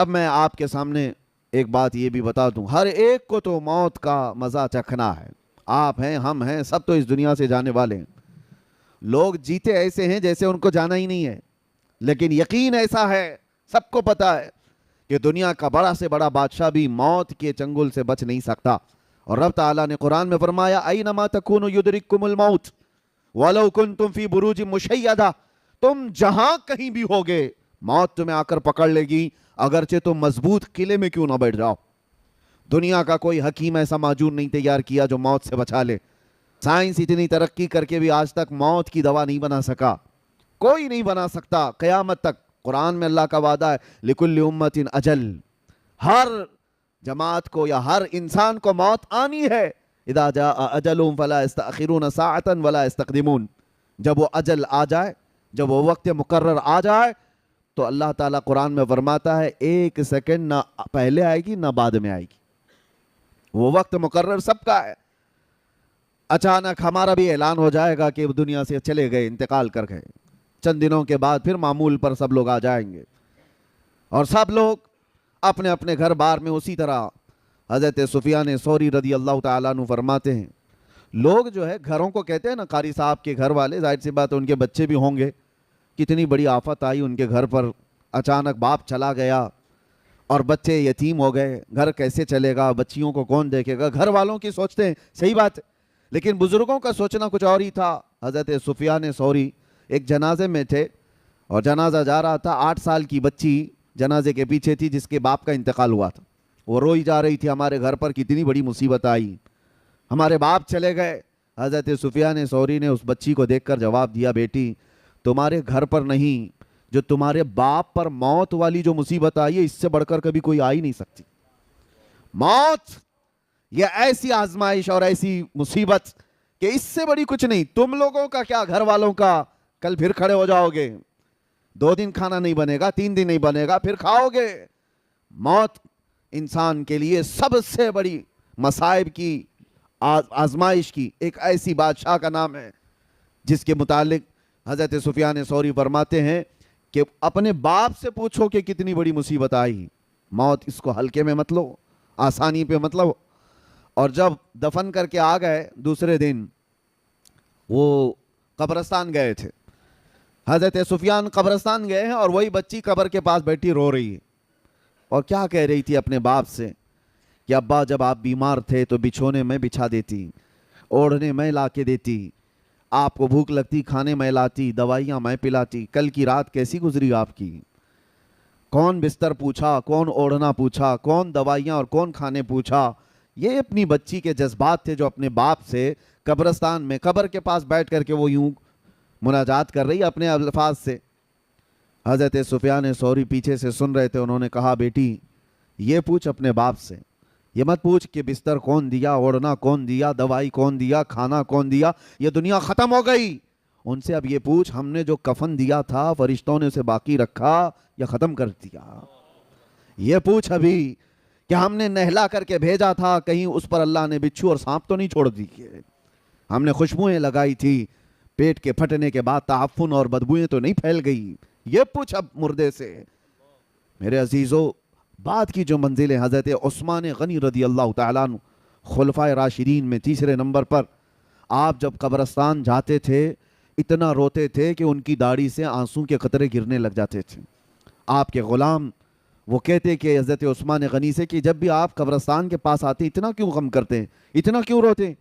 اب میں آپ کے سامنے ایک بات یہ بھی بتا دوں، ہر ایک کو تو موت کا مزہ چکھنا ہے. آپ ہیں، ہم ہیں، سب تو اس دنیا سے جانے والے ہیں. لوگ جیتے ایسے ہیں جیسے ان کو جانا ہی نہیں ہے، لیکن یقین ایسا ہے، سب کو پتا ہے کہ دنیا کا بڑا سے بڑا بادشاہ بھی موت کے چنگل سے بچ نہیں سکتا. اور رب تعالیٰ نے قرآن میں فرمایا اینما تکونوا یدرککم الموت ولو کنتم فی بروج مشیدہ، تم جہاں کہیں بھی ہوگے موت تمہیں آ کر پکڑ لے گی، اگرچہ تم مضبوط قلعے میں کیوں نہ بیٹھ جاؤ. دنیا کا کوئی حکیم ایسا معجون نہیں تیار کیا جو موت سے بچا لے. سائنس اتنی ترقی کر کے بھی آج تک موت کی دوا نہیں بنا سکا، کوئی نہیں بنا سکتا قیامت تک. قرآن میں اللہ کا وعدہ ہے لِكُلِّ أُمَّةٍ اجل، ہر جماعت کو یا ہر انسان کو موت آنی ہے. اذا جاء اجلهم فلا يستأخرون ساعة ولا يستقدمون، جب وہ اجل آ جائے، جب وہ وقت مقرر آ جائے تو اللہ تعالیٰ قرآن میں فرماتا ہے ایک سیکنڈ نہ پہلے آئے گی نہ بعد میں آئے گی. وہ وقت مقرر سب کا ہے. اچانک ہمارا بھی اعلان ہو جائے گا کہ دنیا سے چلے گئے، انتقال کر گئے. چند دنوں کے بعد پھر معمول پر سب لوگ آ جائیں گے، اور سب لوگ اپنے اپنے گھر بار میں. اسی طرح حضرت سفیان ثوری رضی اللہ تعالیٰ عنہ فرماتے ہیں، لوگ جو ہے گھروں کو کہتے ہیں نا، قاری صاحب کے گھر والے، ظاہر سی بات ہے ان کے بچے بھی ہوں گے. کتنی بڑی آفت آئی ان کے گھر پر، اچانک باپ چلا گیا اور بچے یتیم ہو گئے. گھر کیسے چلے گا، بچیوں کو کون دیکھے گا؟ گھر والوں کی سوچتے ہیں، صحیح بات ہے، لیکن بزرگوں کا سوچنا کچھ اور ہی تھا. حضرت سفیان ثوری ایک جنازے میں تھے اور جنازہ جا رہا تھا. 8 سال کی بچی جنازے کے پیچھے تھی جس کے باپ کا انتقال ہوا تھا. وہ روئی جا رہی تھی، ہمارے گھر پر کتنی بڑی مصیبت آئی، ہمارے باپ چلے گئے. حضرت سفیان ثوری نے اس بچی کو دیکھ کر جواب دیا، بیٹی تمہارے گھر پر نہیں، جو تمہارے باپ پر موت والی جو مصیبت آئی ہے اس سے بڑھ کر کبھی کوئی آ ہی نہیں سکتی. موت یہ ایسی آزمائش اور ایسی مصیبت کہ اس سے بڑی کچھ نہیں. تم لوگوں کا کیا، گھر والوں کا، کل پھر کھڑے ہو جاؤ گے، 2 دن کھانا نہیں بنے گا، 3 دن نہیں بنے گا، پھر کھاؤ گے. موت انسان کے لیے سب سے بڑی مصائب کی، آزمائش کی ایک ایسی بادشاہ کا نام ہے جس کے متعلق حضرت سفیان ثوری فرماتے ہیں کہ اپنے باپ سے پوچھو کہ کتنی بڑی مصیبت آئی. موت اس کو ہلکے میں مت لو، آسانی پہ مت لو. اور جب دفن کر کے آ گئے دوسرے دن، وہ قبرستان گئے تھے، حضرت سفیان قبرستان گئے ہیں اور وہی بچی قبر کے پاس بیٹھی رو رہی ہے. اور کیا کہہ رہی تھی اپنے باپ سے کہ ابا جب آپ بیمار تھے تو بچھونے میں بچھا دیتی، اوڑھنے میں لا کے دیتی، آپ کو بھوک لگتی کھانے میں لاتی، دوائیاں میں پلاتی. کل کی رات کیسی گزری آپ کی؟ کون بستر پوچھا، کون اوڑھنا پوچھا، کون دوائیاں اور کون کھانے پوچھا؟ یہ اپنی بچی کے جذبات تھے جو اپنے باپ سے قبرستان میں قبر کے پاس بیٹھ کر کے وہ یوں مناجات کر رہی اپنے الفاظ سے. حضرت سفیان ثوری پیچھے سے سن رہے تھے. انہوں نے کہا بیٹی یہ پوچھ اپنے باپ سے، یہ مت پوچھ کہ بستر کون دیا، اوڑھنا کون دیا، دوائی کون دیا، کھانا کون دیا. یہ دنیا ختم ہو گئی. ان سے اب یہ پوچھ ہم نے جو کفن دیا تھا فرشتوں نے اسے باقی رکھا یا ختم کر دیا. یہ پوچھ ابھی کہ ہم نے نہلا کر کے بھیجا تھا، کہیں اس پر اللہ نے بچھو اور سانپ تو نہیں چھوڑ دی. ہم نے خوشبوئیں لگائی تھی، پیٹ کے پھٹنے کے بعد تعفن اور بدبوئیں تو نہیں پھیل گئی. یہ پوچھ اب مردے سے. میرے عزیزو، بعد کی جو منزلیں، حضرت عثمان غنی رضی اللہ تعالیٰ عنہ خلفائے راشدین میں تیسرے نمبر پر، آپ جب قبرستان جاتے تھے اتنا روتے تھے کہ ان کی داڑھی سے آنسوں کے قطرے گرنے لگ جاتے تھے. آپ کے غلام وہ کہتے کہ حضرت عثمان غنی سے کہ جب بھی آپ قبرستان کے پاس آتے اتنا کیوں غم کرتے ہیں، اتنا کیوں روتے ہیں؟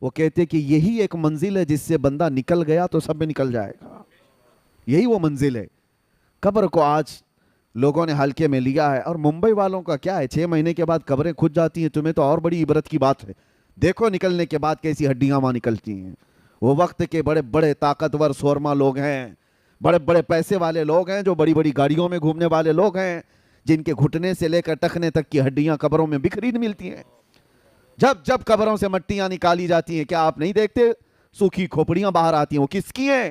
وہ کہتے کہ یہی ایک منزل ہے جس سے بندہ نکل گیا تو سب میں نکل جائے گا. یہی وہ منزل ہے. قبر کو آج لوگوں نے ہلکے میں لیا ہے. اور ممبئی والوں کا کیا ہے، 6 مہینے کے بعد قبریں کھج جاتی ہیں. تمہیں تو اور بڑی عبرت کی بات ہے. دیکھو نکلنے کے بعد کیسی ہڈیاں وہاں نکلتی ہیں. وہ وقت کے بڑے بڑے طاقتور سورما لوگ ہیں، بڑے بڑے پیسے والے لوگ ہیں، جو بڑی بڑی گاڑیوں میں گھومنے والے لوگ ہیں، جن کے گھٹنے سے لے کر ٹخنے تک کی ہڈیاں قبروں میں بکھری ملتی ہیں. جب جب قبروں سے مٹیاں نکالی جاتی ہیں، کیا آپ نہیں دیکھتے سوکھی کھوپڑیاں باہر آتی ہیں؟ وہ کس کی ہیں؟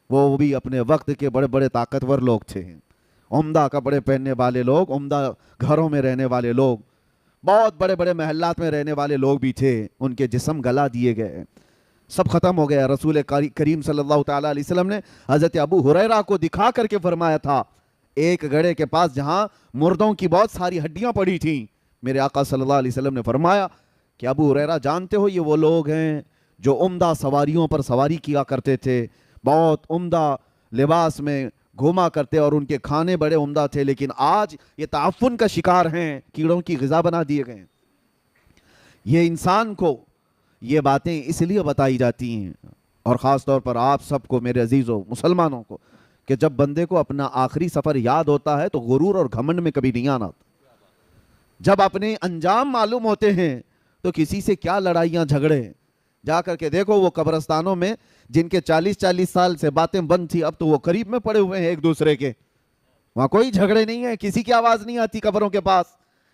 وہ بھی اپنے وقت کے بڑے بڑے طاقتور لوگ تھے، عمدہ کپڑے پہننے والے لوگ، عمدہ گھروں میں رہنے والے لوگ، بہت بڑے بڑے محلات میں رہنے والے لوگ بھی تھے. ان کے جسم گلا دیے گئے، سب ختم ہو گیا. رسول کریم صلی اللہ تعالیٰ علیہ وسلم نے حضرت ابو ہریرہ کو دکھا کر کے فرمایا تھا ایک گڑھے کے پاس جہاں مردوں کی بہت ساری ہڈیاں پڑی تھیں، میرے آقا صلی اللہ علیہ وسلم نے فرمایا کہ ابو ہریرہ جانتے ہو یہ وہ لوگ ہیں جو عمدہ سواریوں پر سواری کیا کرتے تھے، بہت عمدہ لباس میں گھوما کرتے اور ان کے کھانے بڑے عمدہ تھے، لیکن آج یہ تعفن کا شکار ہیں، کیڑوں کی غذا بنا دیے گئے۔ یہ انسان کو یہ باتیں اس لیے بتائی جاتی ہیں، اور خاص طور پر آپ سب کو میرے عزیزوں مسلمانوں کو، کہ جب بندے کو اپنا آخری سفر یاد ہوتا ہے تو غرور اور گھمنڈ میں کبھی نہیں آنا۔ جب اپنے انجام معلوم ہوتے ہیں تو کسی سے کیا لڑائیاں جھگڑے، جا کر کے دیکھو وہ قبرستانوں میں جن کے 40 سال سے باتیں بند تھی، اب تو وہ قریب میں پڑے ہوئے ہیں ایک دوسرے کے، وہاں کوئی جھگڑے نہیں ہیں، کسی کی آواز نہیں آتی قبروں کے پاس،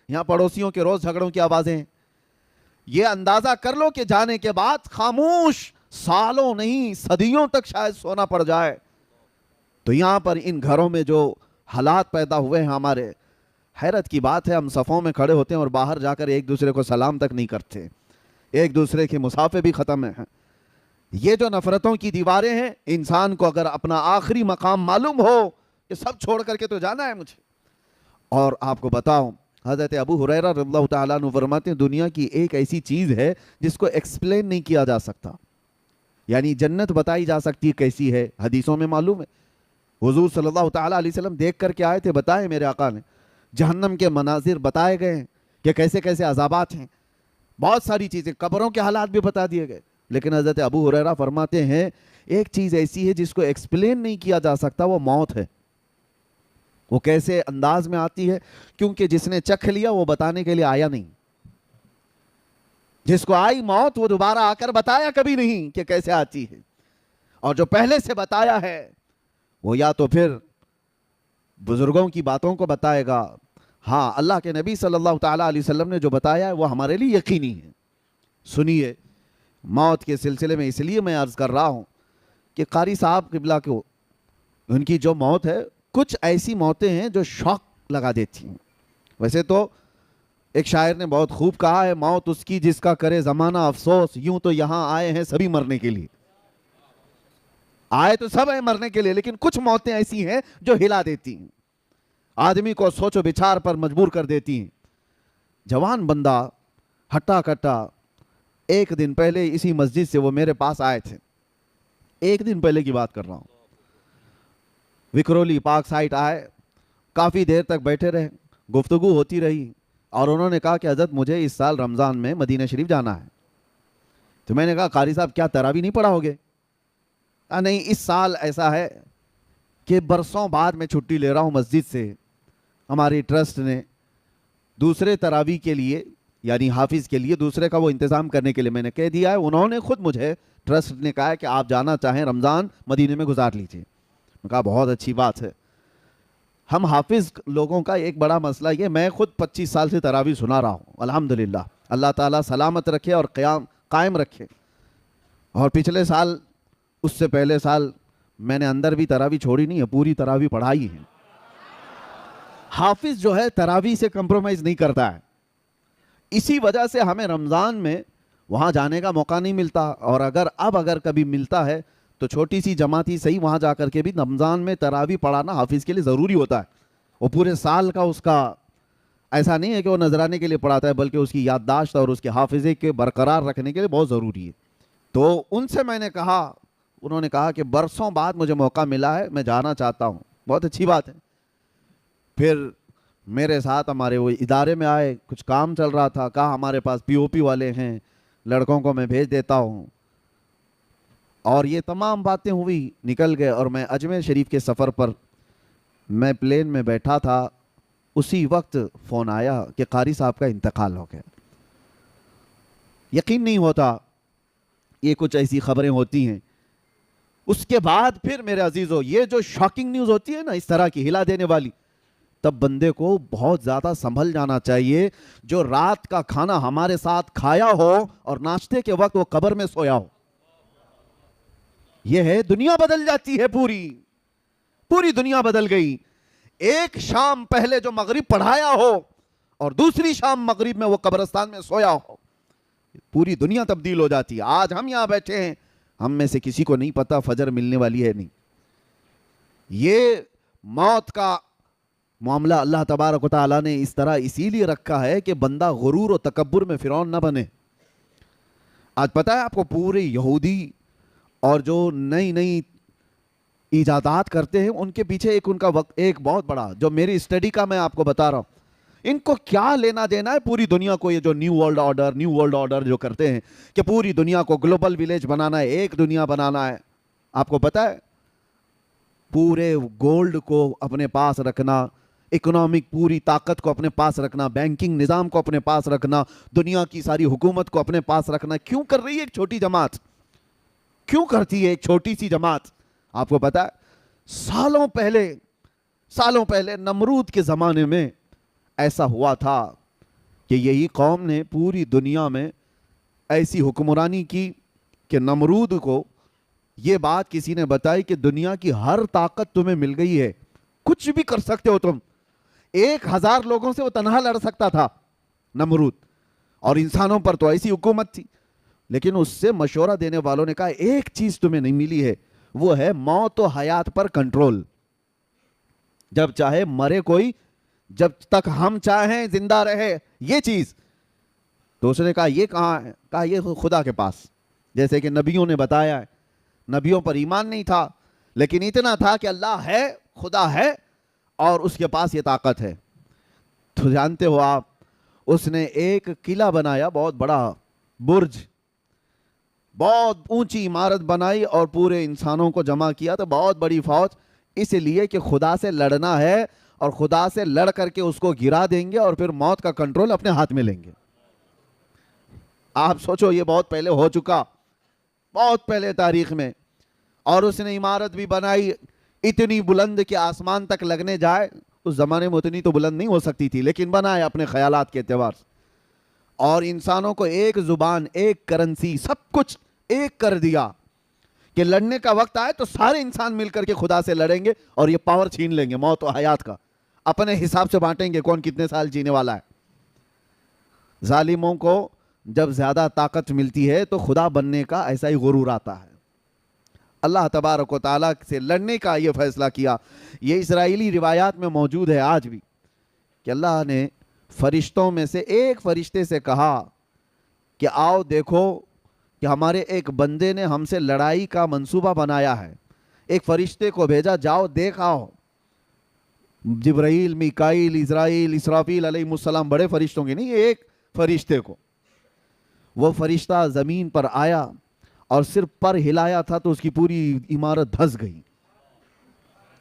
یہاں پڑوسیوں کے روز جھگڑوں کی آوازیں۔ یہ اندازہ کر لو کہ جانے کے بعد خاموش سالوں نہیں صدیوں تک شاید سونا پڑ جائے۔ تو یہاں پر ان گھروں میں جو حالات پیدا ہوئے ہیں ہمارے، حیرت کی بات ہے، ہم صفوں میں کھڑے ہوتے ہیں اور باہر جا کر ایک دوسرے کو سلام تک نہیں کرتے، ایک دوسرے کے مصافحے بھی ختم ہیں۔ یہ جو نفرتوں کی دیواریں ہیں، انسان کو اگر اپنا آخری مقام معلوم ہو کہ سب چھوڑ کر کے تو جانا ہے مجھے۔ اور آپ کو بتاؤں، حضرت ابو ہریرہ رضی اللہ تعالیٰ عنہ فرماتے ہیں دنیا کی ایک ایسی چیز ہے جس کو ایکسپلین نہیں کیا جا سکتا، یعنی جنت بتائی جا سکتی کیسی ہے، حدیثوں میں معلوم ہے، حضور صلی اللہ تعالیٰ علیہ وسلم دیکھ کر کے آئے تھے، بتائے میرے آقا نے، جہنم کے مناظر بتائے گئے ہیں کہ کیسے کیسے عذابات ہیں، بہت ساری چیزیں، قبروں کے حالات بھی بتا دیے گئے، لیکن حضرت ابو ہریرہ فرماتے ہیں ایک چیز ایسی ہے جس کو ایکسپلین نہیں کیا جا سکتا، وہ موت ہے۔ وہ کیسے انداز میں آتی ہے؟ کیونکہ جس نے چکھ لیا وہ بتانے کے لیے آیا نہیں، جس کو آئی موت وہ دوبارہ آ کر بتایا کبھی نہیں کہ کیسے آتی ہے، اور جو پہلے سے بتایا ہے وہ یا تو پھر بزرگوں کی باتوں کو بتائے گا، ہاں اللہ کے نبی صلی اللہ تعالیٰ علیہ وسلم نے جو بتایا ہے وہ ہمارے لیے یقینی ہے۔ سنیے، موت کے سلسلے میں اس لیے میں عرض کر رہا ہوں کہ قاری صاحب قبلہ کو ان کی جو موت ہے، کچھ ایسی موتیں ہیں جو شوق لگا دیتی ہیں۔ ویسے تو ایک شاعر نے بہت خوب کہا ہے، موت اس کی جس کا کرے زمانہ افسوس، یوں تو یہاں آئے ہیں سبھی مرنے کے لیے، آئے تو سب ہیں مرنے کے لیے، لیکن کچھ موتیں ایسی ہیں جو ہلا دیتی ہیں، آدمی کو سوچ و بچار پر مجبور کر دیتی ہیں۔ جوان بندہ ہٹا کٹا، ایک دن پہلے اسی مسجد سے وہ میرے پاس آئے تھے، ایک دن پہلے کی بات کر رہا ہوں، وکرولی پارک سائٹ آئے، کافی دیر تک بیٹھے رہے، گفتگو ہوتی رہی، اور انہوں نے کہا کہ حضرت مجھے اس سال رمضان میں مدینہ شریف جانا ہے۔ تو میں نے کہا قاری صاحب کیا تراویح نہیں پڑھا ہوگے؟ نہیں، اس سال ایسا ہے کہ برسوں بعد میں چھٹی لے رہا ہوں مسجد سے، ہماری ٹرسٹ نے دوسرے تراویح کے لیے، یعنی حافظ کے لیے دوسرے کا وہ انتظام کرنے کے لیے میں نے کہہ دیا ہے، انہوں نے خود مجھے ٹرسٹ نے کہا ہے کہ آپ جانا چاہیں رمضان مدینے میں گزار لیجئے۔ میں کہا بہت اچھی بات ہے۔ ہم حافظ لوگوں کا ایک بڑا مسئلہ یہ، میں خود 25 سال سے تراویح سنا رہا ہوں، الحمدللہ، اللہ تعالیٰ سلامت رکھے اور قائم رکھے، اور پچھلے سال اس سے پہلے سال میں نے اندر بھی تراویح چھوڑی نہیں ہے، پوری تراویح پڑھائی ہے۔ حافظ جو ہے تراویح سے کمپرومائز نہیں کرتا ہے، اسی وجہ سے ہمیں رمضان میں وہاں جانے کا موقع نہیں ملتا، اور اگر کبھی ملتا ہے تو چھوٹی سی جماعت ہی صحیح، وہاں جا کر کے بھی رمضان میں تراویح پڑھانا حافظ کے لیے ضروری ہوتا ہے۔ وہ پورے سال کا اس کا ایسا نہیں ہے کہ وہ نذرانے کے لیے پڑھاتا ہے، بلکہ اس کی یادداشت اور اس کے حافظے کے برقرار رکھنے کے لیے بہت ضروری ہے۔ تو ان سے میں نے کہا، انہوں نے کہا کہ برسوں بعد مجھے موقع ملا ہے، میں جانا چاہتا ہوں۔ بہت اچھی بات ہے۔ پھر میرے ساتھ ہمارے وہ ادارے میں آئے، کچھ کام چل رہا تھا، کہا ہمارے پاس پی او پی والے ہیں، لڑکوں کو میں بھیج دیتا ہوں، اور یہ تمام باتیں ہوئی، نکل گئے، اور میں اجمیر شریف کے سفر پر میں پلین میں بیٹھا تھا، اسی وقت فون آیا کہ قاری صاحب کا انتقال ہو گیا۔ یقین نہیں ہوتا، یہ کچھ ایسی خبریں ہوتی ہیں۔ اس کے بعد پھر میرے عزیزو، یہ جو شاکنگ نیوز ہوتی ہے نا، اس طرح کی ہلا دینے والی، تب بندے کو بہت زیادہ سنبھل جانا چاہیے۔ جو رات کا کھانا ہمارے ساتھ کھایا ہو اور ناشتے کے وقت وہ قبر میں سویا ہو، یہ ہے دنیا بدل جاتی ہے، پوری دنیا بدل گئی۔ ایک شام پہلے جو مغرب پڑھایا ہو اور دوسری شام مغرب میں وہ قبرستان میں سویا ہو، پوری دنیا تبدیل ہو جاتی ہے۔ آج ہم یہاں بیٹھے ہیں، ہم میں سے کسی کو نہیں پتا فجر ملنے والی ہے نہیں۔ یہ موت کا معاملہ اللہ تبارک و تعالیٰ نے اس طرح اسی لیے رکھا ہے کہ بندہ غرور و تکبر میں فرعون نہ بنے. آج پتہ ہے آپ کو پورے یہودی اور جو نئی نئی ایجادات کرتے ہیں ان کے پیچھے ایک ان کا وقت ایک بہت بڑا جو میری اسٹڈی کا میں آپ کو بتا رہا ہوں. ان کو کیا لینا دینا ہے پوری دنیا کو, یہ جو نیو ورلڈ آرڈر جو کرتے ہیں کہ پوری دنیا کو گلوبل ولیج بنانا ہے, ایک دنیا بنانا ہے. آپ کو پتہ ہے پورے گولڈ کو اپنے پاس رکھنا, اکنامک پوری طاقت کو اپنے پاس رکھنا, بینکنگ نظام کو اپنے پاس رکھنا, دنیا کی ساری حکومت کو اپنے پاس رکھنا, کیوں کر رہی ہے ایک چھوٹی جماعت؟ کیوں کرتی ہے ایک چھوٹی سی جماعت؟ آپ کو پتہ ہے سالوں پہلے نمرود کے زمانے میں ایسا ہوا تھا کہ یہی قوم نے پوری دنیا میں ایسی حکمرانی کی کہ نمرود کو یہ بات کسی نے بتائی کہ دنیا کی ہر طاقت تمہیں مل گئی ہے, کچھ بھی کر سکتے ہو تم. 1000 لوگوں سے وہ تنہا لڑ سکتا تھا نمرود, اور انسانوں پر تو ایسی حکومت تھی. لیکن اس سے مشورہ دینے والوں نے کہا ایک چیز تمہیں نہیں ملی ہے, وہ ہے موت و حیات پر کنٹرول. جب چاہے مرے کوئی, جب تک ہم چاہیں زندہ رہے, یہ چیز. تو اس نے کہا یہ کہاں ہے؟ کہا یہ خدا کے پاس. جیسے کہ نبیوں نے بتایا ہے, نبیوں پر ایمان نہیں تھا لیکن اتنا تھا کہ اللہ ہے, خدا ہے اور اس کے پاس یہ طاقت ہے. تو جانتے ہو آپ, اس نے ایک قلعہ بنایا, بہت بڑا برج, بہت اونچی عمارت بنائی اور پورے انسانوں کو جمع کیا. تو بہت بڑی فوج, اس لیے کہ خدا سے لڑنا ہے اور خدا سے لڑ کر کے اس کو گرا دیں گے اور پھر موت کا کنٹرول اپنے ہاتھ میں لیں گے. آپ سوچو, یہ بہت پہلے ہو چکا, بہت پہلے تاریخ میں. اور اس نے عمارت بھی بنائی اتنی بلند کہ آسمان تک لگنے جائے. اس زمانے میں اتنی تو بلند نہیں ہو سکتی تھی, لیکن بنائے اپنے خیالات کے اعتبار سے. اور انسانوں کو ایک زبان, ایک کرنسی, سب کچھ ایک کر دیا کہ لڑنے کا وقت آئے تو سارے انسان مل کر کے خدا سے لڑیں گے اور یہ پاور چھین لیں گے موت و حیات کا, اپنے حساب سے بانٹیں گے کون کتنے سال جینے والا ہے. ظالموں کو جب زیادہ طاقت ملتی ہے تو خدا بننے کا ایسا ہی غرور آتا ہے. اللہ تبارک و تعالیٰ سے لڑنے کا یہ فیصلہ کیا. یہ اسرائیلی روایات میں موجود ہے آج بھی کہ اللہ نے فرشتوں میں سے ایک فرشتے سے کہا کہ آؤ دیکھو کہ ہمارے ایک بندے نے ہم سے لڑائی کا منصوبہ بنایا ہے. ایک فرشتے کو بھیجا, جاؤ دیکھ آؤ. جبرائیل, میکائیل, اسرائیل, اسرافیل علیہ السلام, بڑے فرشتوں کے نہیں, ایک فرشتے کو. وہ فرشتہ زمین پر آیا اور صرف پر ہلایا تھا تو اس کی پوری عمارت دھس گئی.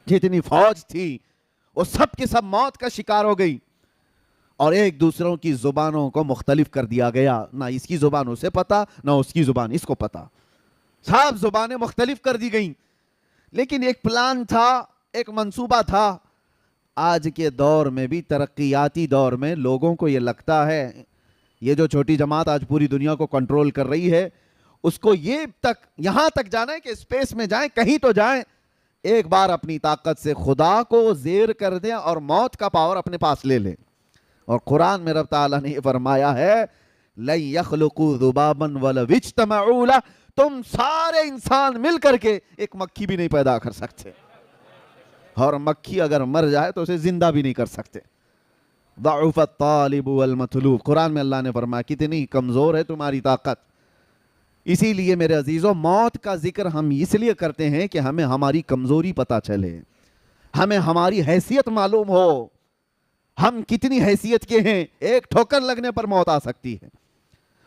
جتنی فوج تھی وہ سب کے سب موت کا شکار ہو گئی اور ایک دوسروں کی زبانوں کو مختلف کر دیا گیا. نہ اس کی زبان اسے پتا, نہ اس کی زبان اس کو پتا, سب زبانیں مختلف کر دی گئیں. لیکن ایک پلان تھا, ایک منصوبہ تھا. آج کے دور میں بھی, ترقیاتی دور میں, لوگوں کو یہ لگتا ہے یہ جو چھوٹی جماعت آج پوری دنیا کو کنٹرول کر رہی ہے, اس کو یہ تک یہاں تک جانا ہے کہ اسپیس میں جائیں, کہیں تو جائیں, ایک بار اپنی طاقت سے خدا کو زیر کر دیں اور موت کا پاور اپنے پاس لے لیں. اور قرآن میں رب تعالیٰ نے یہ فرمایا ہے لَن يَخْلُقُوا ذُبَابًا وَلَوِ اجْتَمَعُوا لَهُ, تم سارے انسان مل کر کے ایک مکھی بھی نہیں پیدا کر سکتے, اور مکھی اگر مر جائے تو اسے زندہ بھی نہیں کر سکتے. ضعف الطالب والمطلوب, قرآن میں اللہ نے فرمایا کتنی کمزور ہے تمہاری طاقت. اسی لیے میرے عزیزوں, موت کا ذکر ہم اس لیے کرتے ہیں کہ ہمیں ہماری کمزوری پتہ چلے, ہمیں ہماری حیثیت معلوم ہو, ہم کتنی حیثیت کے ہیں. ایک ٹھوکر لگنے پر موت آ سکتی ہے,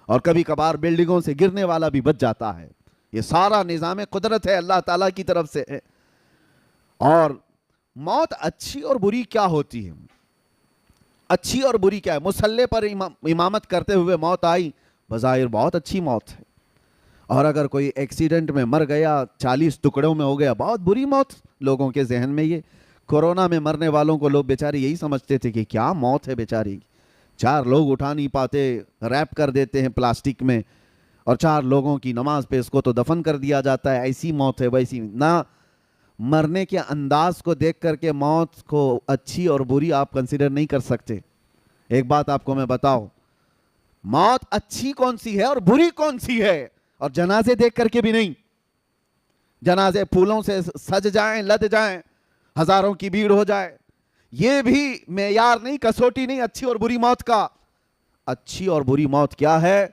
اور کبھی کبھار بلڈنگوں سے گرنے والا بھی بچ جاتا ہے. یہ سارا نظام قدرت ہے اللہ تعالیٰ کی طرف سے ہے. اور موت اچھی اور بری کیا ہوتی ہے؟ اچھی اور بری کیا ہے؟ مسلح پر امامت کرتے ہوئے موت آئی, بظاہر بہت اچھی موت ہے. اور اگر کوئی ایکسیڈنٹ میں مر گیا, 40 ٹکڑوں میں ہو گیا, بہت بری موت. لوگوں کے ذہن میں یہ کورونا میں مرنے والوں کو لوگ بیچارے یہی سمجھتے تھے کہ کیا موت ہے بیچاری, 4 لوگ اٹھا نہیں پاتے, ریپ کر دیتے ہیں پلاسٹک میں, اور 4 لوگوں کی نماز پہ اس کو تو دفن کر دیا جاتا ہے, ایسی موت ہے ویسی. نہ مرنے کے انداز کو دیکھ کر کے موت کو اچھی اور بری آپ کنسیڈر نہیں کر سکتے. ایک بات آپ کو میں بتاؤں, موت اچھی کون سی ہے اور بری کون سی ہے, اور جنازے دیکھ کر کے بھی نہیں. جنازے پھولوں سے سج جائیں, لد جائیں, ہزاروں کی بھیڑ ہو جائے, یہ بھی معیار نہیں, کسوٹی نہیں اچھی اور بری موت کا. اچھی اور بری موت کیا ہے؟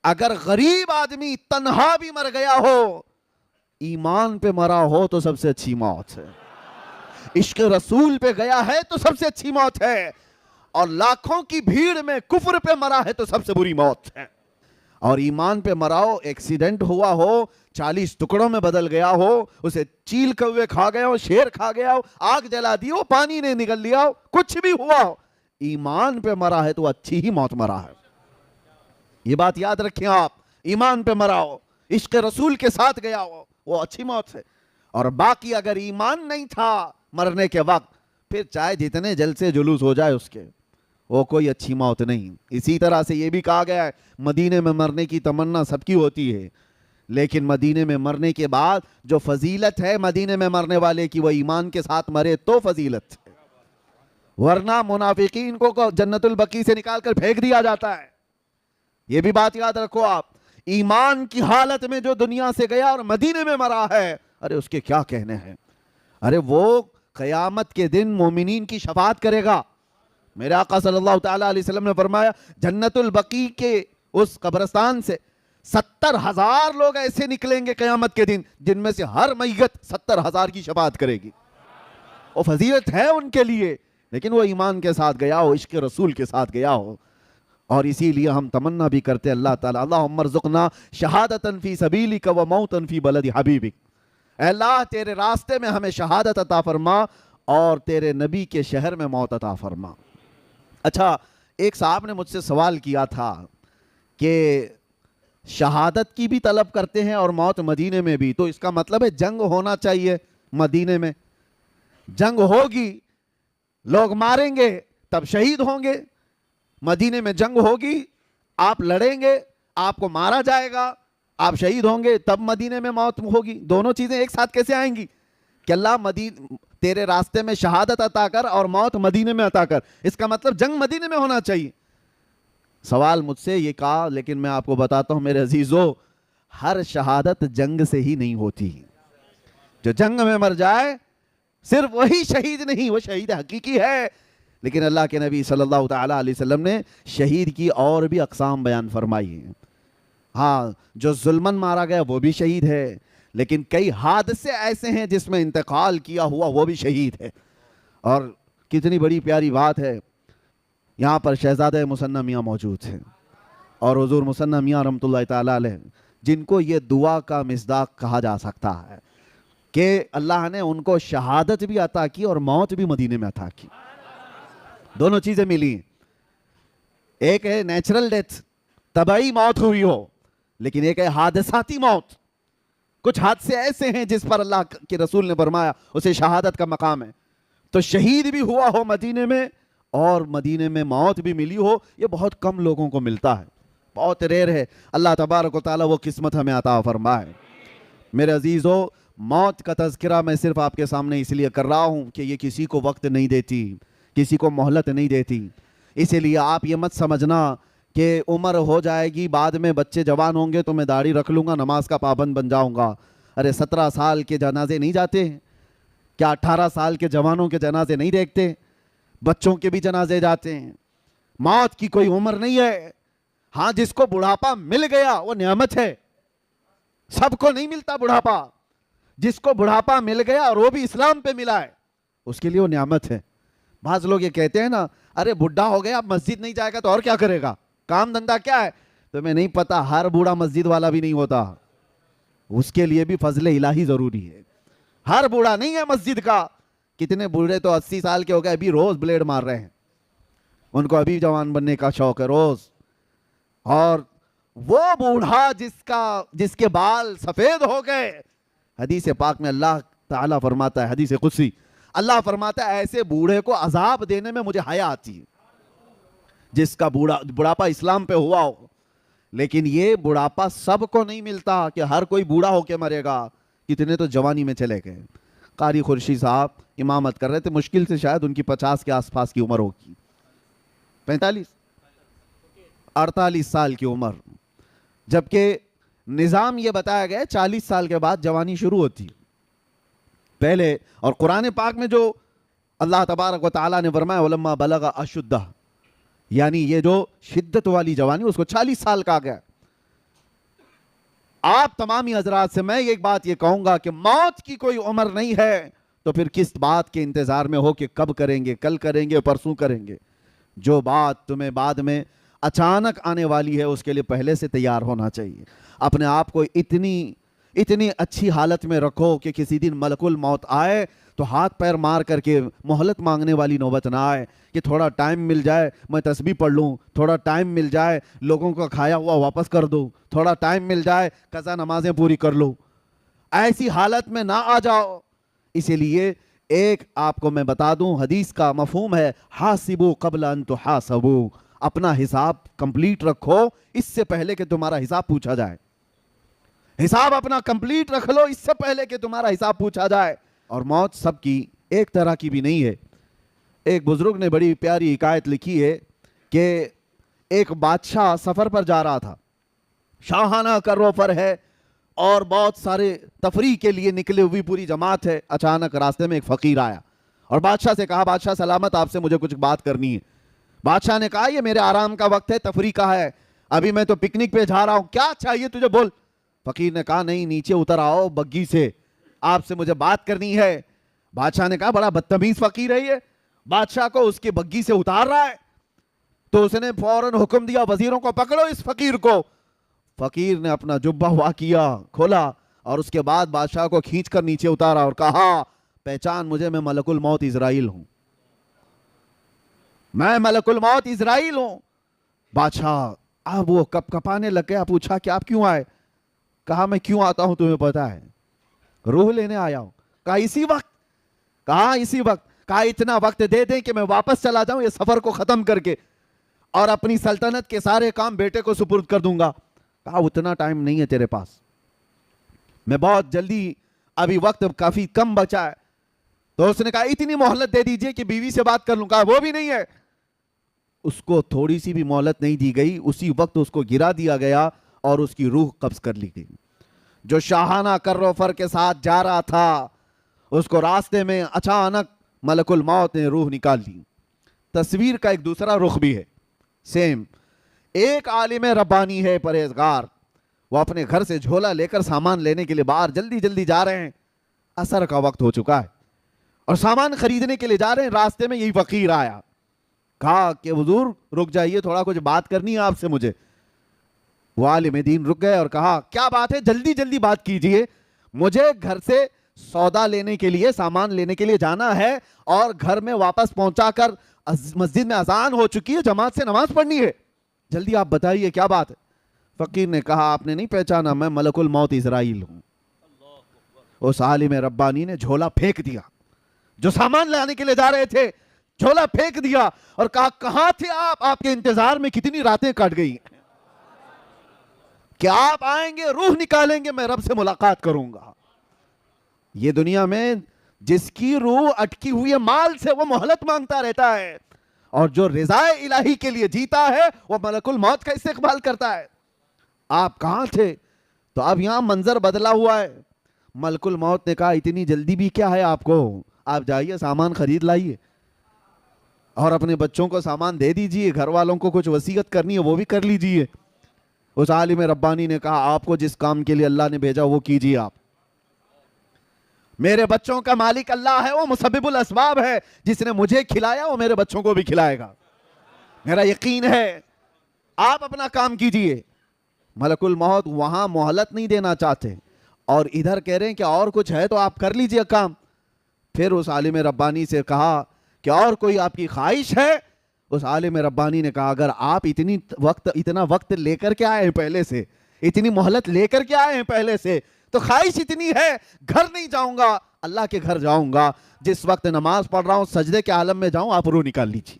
اگر غریب آدمی تنہا بھی مر گیا ہو, ایمان پہ مرا ہو تو سب سے اچھی موت ہے. عشق رسول پہ گیا ہے تو سب سے اچھی موت ہے, اور لاکھوں کی بھیڑ میں کفر پہ مرا ہے تو سب سے بری موت ہے. اور ایمان پہ مراؤ, ایکسیڈنٹ ہوا ہو, 40 ٹکڑوں میں بدل گیا ہو, اسے چیل کوے کھا گیا ہو, شیر کھا گیا ہو, آگ جلا دی ہو, پانی نے نگل لیا ہو, کچھ بھی ہوا ہو, ایمان پہ مرا ہے تو اچھی ہی موت مرا ہے. یہ بات یاد رکھیں آپ, ایمان پہ مراؤ, عشق رسول کے ساتھ گیا ہو, وہ اچھی موت ہے. اور باقی اگر ایمان نہیں تھا مرنے کے وقت, پھر چاہے جتنے جلسے جلوس ہو جائے اس کے, وہ کوئی اچھی موت نہیں. اسی طرح سے یہ بھی کہا گیا ہے مدینے میں مرنے کی تمنا سب کی ہوتی ہے, لیکن مدینے میں مرنے کے بعد جو فضیلت ہے مدینے میں مرنے والے کی, وہ ایمان کے ساتھ مرے تو فضیلت ہے, ورنہ منافقین کو جنت البقیع سے نکال کر پھینک دیا جاتا ہے. یہ بھی بات یاد رکھو آپ, ایمان کی حالت میں جو دنیا سے گیا اور مدینے میں مرا ہے, ارے اس کے کیا کہنے ہیں. ارے وہ قیامت کے دن مومنین کی شفاعت کرے گا. میرے آقا صلی اللہ تعالیٰ علیہ وسلم نے فرمایا جنت البقیع کے اس قبرستان سے 70,000 لوگ ایسے نکلیں گے قیامت کے دن جن میں سے ہر میت 70,000 کی شفاعت کرے گی. وہ فضیلت ہے ان کے لیے, لیکن وہ ایمان کے ساتھ گیا ہو, عشق رسول کے ساتھ گیا ہو. اور اسی لیے ہم تمنا بھی کرتے اللہ تعالیٰ اللہم ارزقنا شہادتاً فی سبیلک و موتاً فی بلد حبیبک, اے اللہ تیرے راستے میں ہمیں شہادت عطا فرما اور تیرے نبی کے شہر میں موت عطا فرما. اچھا, ایک صاحب نے مجھ سے سوال کیا تھا کہ شہادت کی بھی طلب کرتے ہیں اور موت مدینے میں بھی, تو اس کا مطلب ہے جنگ ہونا چاہیے مدینے میں. جنگ ہوگی, لوگ ماریں گے تب شہید ہوں گے. مدینے میں جنگ ہوگی, آپ لڑیں گے, آپ کو مارا جائے گا, آپ شہید ہوں گے, تب مدینے میں موت ہوگی. دونوں چیزیں ایک ساتھ کیسے آئیں گی کہ اللہ تیرے راستے میں شہادت عطا کر اور موت مدینے میں عطا کر؟ اس کا مطلب جنگ مدینے میں ہونا چاہیے. سوال مجھ سے یہ کہا, لیکن میں آپ کو بتاتا ہوں میرے عزیزو, ہر شہادت جنگ سے ہی نہیں ہوتی. جو جنگ میں مر جائے صرف وہی شہید نہیں, وہ شہید حقیقی ہے. لیکن اللہ کے نبی صلی اللہ تعالیٰ علیہ وسلم نے شہید کی اور بھی اقسام بیان فرمائی ہیں. ہاں, جو ظلمن مارا گیا وہ بھی شہید ہے, لیکن کئی حادثے ایسے ہیں جس میں انتقال کیا ہوا وہ بھی شہید ہے. اور کتنی بڑی پیاری بات ہے, یہاں پر شہزادہ مصنع میاں موجود ہیں اور حضور مصنع میاں رحمۃ اللہ تعالیٰ علیہ, جن کو یہ دعا کا مصداق کہا جا سکتا ہے کہ اللہ نے ان کو شہادت بھی عطا کی اور موت بھی مدینے میں عطا کی. دونوں چیزیں ملی. ایک ہے نیچرل ڈیتھ, طبعی موت ہوئی ہو, لیکن ایک ہے حادثاتی موت. کچھ حادثے ایسے ہیں جس پر اللہ کے رسول نے فرمایا اسے شہادت کا مقام ہے. تو شہید بھی ہوا ہو مدینے میں اور مدینے میں موت بھی ملی ہو, یہ بہت کم لوگوں کو ملتا ہے, بہت ریئر ہے. اللہ تبارک و تعالیٰ وہ قسمت ہمیں عطا فرمائے. میرے عزیزو, موت کا تذکرہ میں صرف آپ کے سامنے اس لیے کر رہا ہوں کہ یہ کسی کو وقت نہیں دیتی, کسی کو مہلت نہیں دیتی. اسی لیے آپ یہ مت سمجھنا کہ عمر ہو جائے گی, بعد میں بچے جوان ہوں گے تو میں داڑھی رکھ لوں گا, نماز کا پابند بن جاؤں گا. ارے 17 سال کے جنازے نہیں جاتے ہیں کیا؟ 18 سال کے جوانوں کے جنازے نہیں دیکھتے؟ بچوں کے بھی جنازے جاتے ہیں. موت کی کوئی عمر نہیں ہے. ہاں, جس کو بڑھاپا مل گیا وہ نعمت ہے, سب کو نہیں ملتا بڑھاپا. جس کو بڑھاپا مل گیا اور وہ بھی اسلام پہ ملا ہے, اس کے لیے وہ نعمت ہے. بعض لوگ یہ کہتے ہیں نا, ارے بڈھا ہو گیا اب مسجد نہیں جائے گا تو اور کیا کرے گا, کام دھندا کیا ہے؟ تمہیں نہیں پتا, ہر بوڑھا مسجد والا بھی نہیں ہوتا, اس کے لیے بھی فضل الہی ضروری ہے. ہر بوڑھا نہیں ہے مسجد کا. کتنے بوڑھے تو 80 سال کے ہو گئے ابھی روز بلیڈ مار رہے ہیں, ان کو ابھی جوان بننے کا شوق ہے روز. اور وہ بوڑھا جس کے بال سفید ہو گئے, حدیث پاک میں اللہ تعالیٰ فرماتا ہے, حدیث قدسی اللہ فرماتا ہے, ایسے بوڑھے کو عذاب دینے میں مجھے حیا آتی ہے جس کا بڑھاپا اسلام پہ ہوا ہو. لیکن یہ بڑھاپا سب کو نہیں ملتا کہ ہر کوئی بوڑھا ہو کے مرے گا. کتنے تو جوانی میں چلے گئے. قاری خورشید صاحب امامت کر رہے تھے, مشکل سے شاید ان کی 50 کے آس پاس کی عمر ہوگی, 48 سال کی عمر, جبکہ نظام یہ بتایا گیا 40 سال کے بعد جوانی شروع ہوتی پہلے. اور قرآن پاک میں جو اللہ تبارک و تعالیٰ نے فرمایا وَلَمَّا بَلَغَ أَشُدَّهُ، یعنی یہ جو شدت والی جوانی اس کو 40 سال کا گیا۔ آپ تمامی حضرات سے میں ایک بات یہ کہوں گا کہ موت کی کوئی عمر نہیں ہے، تو پھر کس بات کے انتظار میں ہو کہ کب کریں گے، کل کریں گے، پرسوں کریں گے؟ جو بات تمہیں بعد میں اچانک آنے والی ہے اس کے لیے پہلے سے تیار ہونا چاہیے۔ اپنے آپ کو اتنی اچھی حالت میں رکھو کہ کسی دن ملک الموت آئے تو ہاتھ پیر مار کر کے مہلت مانگنے والی نوبت نہ آئے کہ تھوڑا ٹائم مل جائے میں تسبیح پڑھ لوں، تھوڑا ٹائم مل جائے لوگوں کا کھایا ہوا واپس کر دوں، تھوڑا ٹائم مل جائے قضا نمازیں پوری کر لوں۔ ایسی حالت میں نہ آ جاؤ۔ اسی لیے ایک آپ کو میں بتا دوں، حدیث کا مفہوم ہے حاسبو قبل ان تحاسبو، اپنا حساب کمپلیٹ رکھو اس سے پہلے کہ تمہارا حساب پوچھا جائے۔ حساب اپنا کمپلیٹ رکھ لو اس سے پہلے کہ تمہارا حساب پوچھا جائے۔ اور موت سب کی ایک طرح کی بھی نہیں ہے۔ ایک بزرگ نے بڑی پیاری حکایت لکھی ہے کہ ایک بادشاہ سفر پر جا رہا تھا، شاہانہ کروفر ہے اور بہت سارے تفریح کے لیے نکلے ہوئی پوری جماعت ہے۔ اچانک راستے میں ایک فقیر آیا اور بادشاہ سے کہا بادشاہ سلامت، آپ سے مجھے کچھ بات کرنی ہے۔ بادشاہ نے کہا یہ میرے آرام کا وقت ہے، تفریح کا ہے، ابھی میں تو پکنک پہ جا رہا ہوں، کیا چاہیے تجھے بول۔ فقیر نے کہا نہیں نیچے اتر آؤ بگی سے، آپ سے مجھے بات کرنی ہے۔ بادشاہ نے کہا بڑا بدتمیز فقیر ہے یہ، بادشاہ کو اس کی بگی سے اتار رہا ہے۔ تو اس نے فوراً حکم دیا وزیروں کو پکڑو اس فقیر کو۔ فقیر نے اپنا جبہ ہوا کیا، کھولا اور اس کے بعد بادشاہ کو کھینچ کر نیچے اتارا اور کہا پہچان مجھے، میں ملک الموت اسرائیل ہوں، میں ملک الموت اسرائیل ہوں۔ بادشاہ اب وہ کپ کپانے لگ گیا، پوچھا کہ آپ کیوں آئے؟ کہا میں کیوں آتا ہوں تمہیں پتا ہے، روح لینے آیا ہوں۔ کہا اسی وقت؟ کہا اسی وقت۔ کہا اتنا وقت دے دیں کہ میں واپس چلا جاؤں یہ سفر کو ختم کر کے اور اپنی سلطنت کے سارے کام بیٹے کو سپرد کر دوں گا۔ کہا اتنا ٹائم نہیں ہے تیرے پاس، میں بہت جلدی، ابھی وقت کافی کم بچا ہے۔ تو اس نے کہا اتنی مہلت دے دیجئے کہ بیوی سے بات کر لوں۔ کہا وہ بھی نہیں ہے۔ اس کو تھوڑی سی بھی مہلت نہیں دی گئی، اسی وقت اس کو گرا دیا گیا اور اس کی روح قبض کر لی گئی۔ جو شاہانہ کروفر کے ساتھ جا رہا تھا اس کو راستے میں اچانک ملک الموت نے روح نکال لی۔ تصویر کا ایک دوسرا رخ بھی ہے سیم۔ ایک عالم ربانی ہے پرہیزگار، وہ اپنے گھر سے جھولا لے کر سامان لینے کے لیے باہر جلدی جلدی جا رہے ہیں، عصر کا وقت ہو چکا ہے اور سامان خریدنے کے لیے جا رہے ہیں۔ راستے میں یہی فقیر آیا، کہا کہ حضور رک جائیے، تھوڑا کچھ بات کرنی ہے آپ سے مجھے۔ وہ عالم دین رک گئے اور کہا کیا بات ہے، جلدی جلدی بات کیجئے، مجھے گھر سے سودا لینے کے لیے، سامان لینے کے لیے جانا ہے اور گھر میں واپس پہنچا کر مسجد میں اذان ہو چکی ہے، جماعت سے نماز پڑھنی ہے، جلدی آپ بتائیے کیا بات ہے۔ فقیر نے کہا آپ نے نہیں پہچانا، میں ملک الموت اسرائیل ہوں۔ اس عالم ربانی نے جھولا پھینک دیا، جو سامان لانے کے لیے جا رہے تھے جھولا پھینک دیا اور کہا کہاں تھے آپ کے انتظار میں کتنی راتیں کٹ گئی کہ آپ آئیں گے، روح نکالیں گے، میں رب سے ملاقات کروں گا۔ یہ دنیا میں جس کی روح اٹکی ہوئی ہے مال سے وہ مہلت مانگتا رہتا ہے، اور جو رضا الہی کے لیے جیتا ہے وہ ملک الموت کا استقبال کرتا ہے۔ آپ کہاں تھے؟ تو اب یہاں منظر بدلا ہوا ہے۔ ملک الموت نے کہا اتنی جلدی بھی کیا ہے آپ کو، آپ جائیے سامان خرید لائیے اور اپنے بچوں کو سامان دے دیجئے، گھر والوں کو کچھ وصیت کرنی ہے وہ بھی کر لیجئے۔ اس عالم ربانی نے کہا آپ کو جس کام کے لیے اللہ نے بھیجا وہ کیجئے آپ، میرے بچوں کا مالک اللہ ہے، وہ مسبب الاسباب ہے، جس نے مجھے کھلایا وہ میرے بچوں کو بھی کھلائے گا، میرا یقین ہے، آپ اپنا کام کیجئے۔ ملک الموت وہاں مہلت نہیں دینا چاہتے اور ادھر کہہ رہے ہیں کہ اور کچھ ہے تو آپ کر لیجئے کام۔ پھر اس عالم ربانی سے کہا کہ اور کوئی آپ کی خواہش ہے؟ اس عالم ربانی نے کہا اگر آپ اتنا وقت لے کر کے آئے ہیں پہلے سے، اتنی مہلت لے کر کے آئے ہیں پہلے سے، تو خواہش اتنی ہے گھر نہیں جاؤں گا، اللہ کے گھر جاؤں گا، جس وقت نماز پڑھ رہا ہوں سجدے کے عالم میں جاؤں، آپ روح نکال لیجیے۔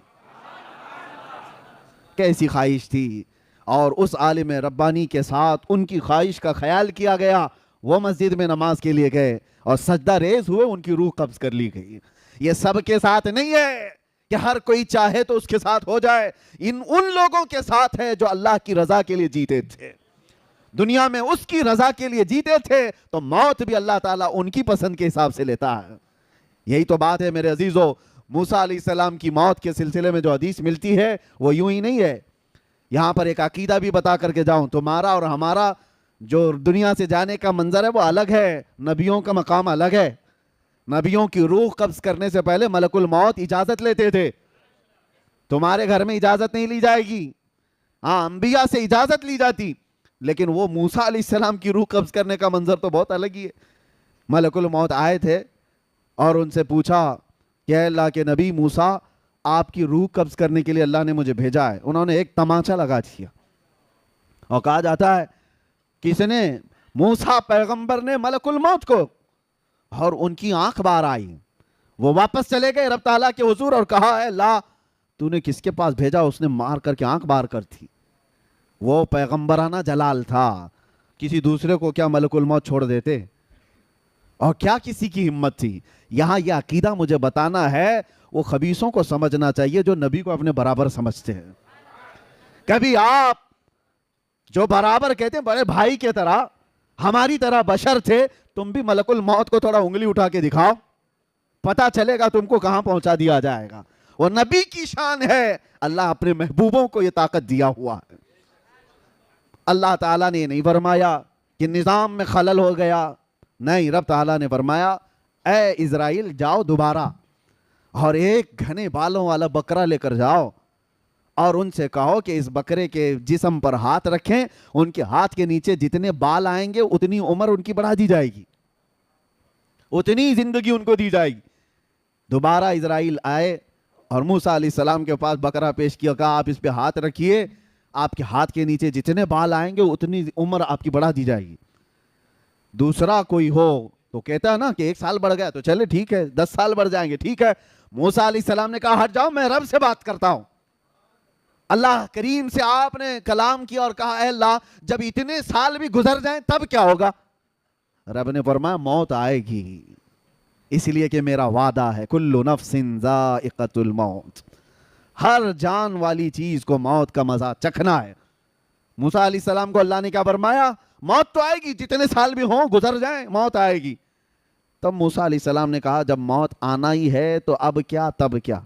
کیسی خواہش تھی! اور اس عالم ربانی کے ساتھ ان کی خواہش کا خیال کیا گیا، وہ مسجد میں نماز کے لیے گئے اور سجدہ ریز ہوئے، ان کی روح قبض کر لی گئی۔ یہ سب کے ساتھ نہیں ہے کہ ہر کوئی چاہے تو اس کے ساتھ ہو جائے، ان لوگوں کے ساتھ ہے جو اللہ کی رضا کے لیے جیتے تھے، دنیا میں اس کی رضا کے لیے جیتے تھے، تو موت بھی اللہ تعالیٰ ان کی پسند کے حساب سے لیتا ہے۔ یہی تو بات ہے میرے عزیزو، موسیٰ علیہ السلام کی موت کے سلسلے میں جو حدیث ملتی ہے وہ یوں ہی نہیں ہے. یہاں پر ایک عقیدہ بھی بتا کر کے جاؤں, تمہارا اور ہمارا جو دنیا سے جانے کا منظر ہے وہ الگ ہے. نبیوں کا مقام الگ ہے. نبیوں کی روح قبض کرنے سے پہلے ملک الموت اجازت لیتے تھے. تمہارے گھر میں اجازت نہیں لی جائے گی. ہاں, انبیاء سے اجازت لی جاتی, لیکن وہ موسیٰ علیہ السلام کی روح قبض کرنے کا منظر تو بہت الگ ہی ہے. ملک الموت آئے تھے اور ان سے پوچھا کہ اے اللہ کے نبی موسیٰ, آپ کی روح قبض کرنے کے لیے اللہ نے مجھے بھیجا ہے. انہوں نے ایک تماچا لگا دیا, اور کہا جاتا ہے کس نے, موسیٰ پیغمبر نے ملک الموت کو, اور ان کی آنکھ باہر آئی. وہ واپس چلے گئے رب تعالیٰ کے حضور اور کہا اے اللہ تو نے کس کے پاس بھیجا؟ اس نے مار کر کے آنکھ باہر کر تھی. وہ پیغمبرانہ جلال تھا, کسی دوسرے کو کیا ملک الموت چھوڑ دیتے؟ اور کیا کسی کی ہمت تھی؟ یہاں یہ عقیدہ مجھے بتانا ہے, وہ خبیثوں کو سمجھنا چاہیے جو نبی کو اپنے برابر سمجھتے ہیں. کبھی آپ جو برابر کہتے ہیں بڑے بھائی کی طرح, ہماری طرح بشر تھے, تم بھی ملک الموت کو تھوڑا انگلی اٹھا کے دکھاؤ, پتا چلے گا تم کو کہاں پہنچا دیا جائے گا. وہ نبی کی شان ہے, اللہ اپنے محبوبوں کو یہ طاقت دیا ہوا ہے. اللہ تعالیٰ نے یہ نہیں فرمایا کہ نظام میں خلل ہو گیا, نہیں, رب تعالیٰ نے فرمایا اے اسرائیل جاؤ دوبارہ اور ایک گھنے بالوں والا بکرا لے کر جاؤ, اور ان سے کہو کہ اس بکرے کے جسم پر ہاتھ رکھیں, ان کے ہاتھ کے نیچے جتنے بال آئیں گے اتنی عمر ان کی بڑھا دی جائے گی, اتنی زندگی ان کو دی جائے گی. دوبارہ اسرائیل آئے اور موسیٰ علیہ السلام کے پاس بکرا پیش کیا, کہا آپ اس پہ ہاتھ رکھیے, آپ کے ہاتھ کے نیچے جتنے بال آئیں گے اتنی عمر آپ کی بڑھا دی جائے گی. دوسرا کوئی ہو تو کہتا ہے نا کہ 1 سال بڑھ گیا تو چلے ٹھیک ہے, 10 سال بڑھ جائیں گے ٹھیک ہے. موسیٰ علیہ السلام نے کہا ہٹ جاؤ, میں رب سے بات کرتا ہوں. اللہ کریم سے آپ نے کلام کیا اور کہا اے اللہ جب اتنے سال بھی گزر جائیں تب کیا ہوگا؟ رب نے فرمایا موت آئے گی, اس لیے کہ میرا وعدہ ہے کل نفس ذائقۃ الموت, ہر جان والی چیز کو موت کا مزہ چکھنا ہے. موسیٰ علیہ السلام کو اللہ نے کیا فرمایا؟ موت تو آئے گی, جتنے سال بھی ہوں گزر جائیں موت آئے گی. تب موسیٰ علیہ السلام نے کہا جب موت آنا ہی ہے تو اب کیا تب کیا.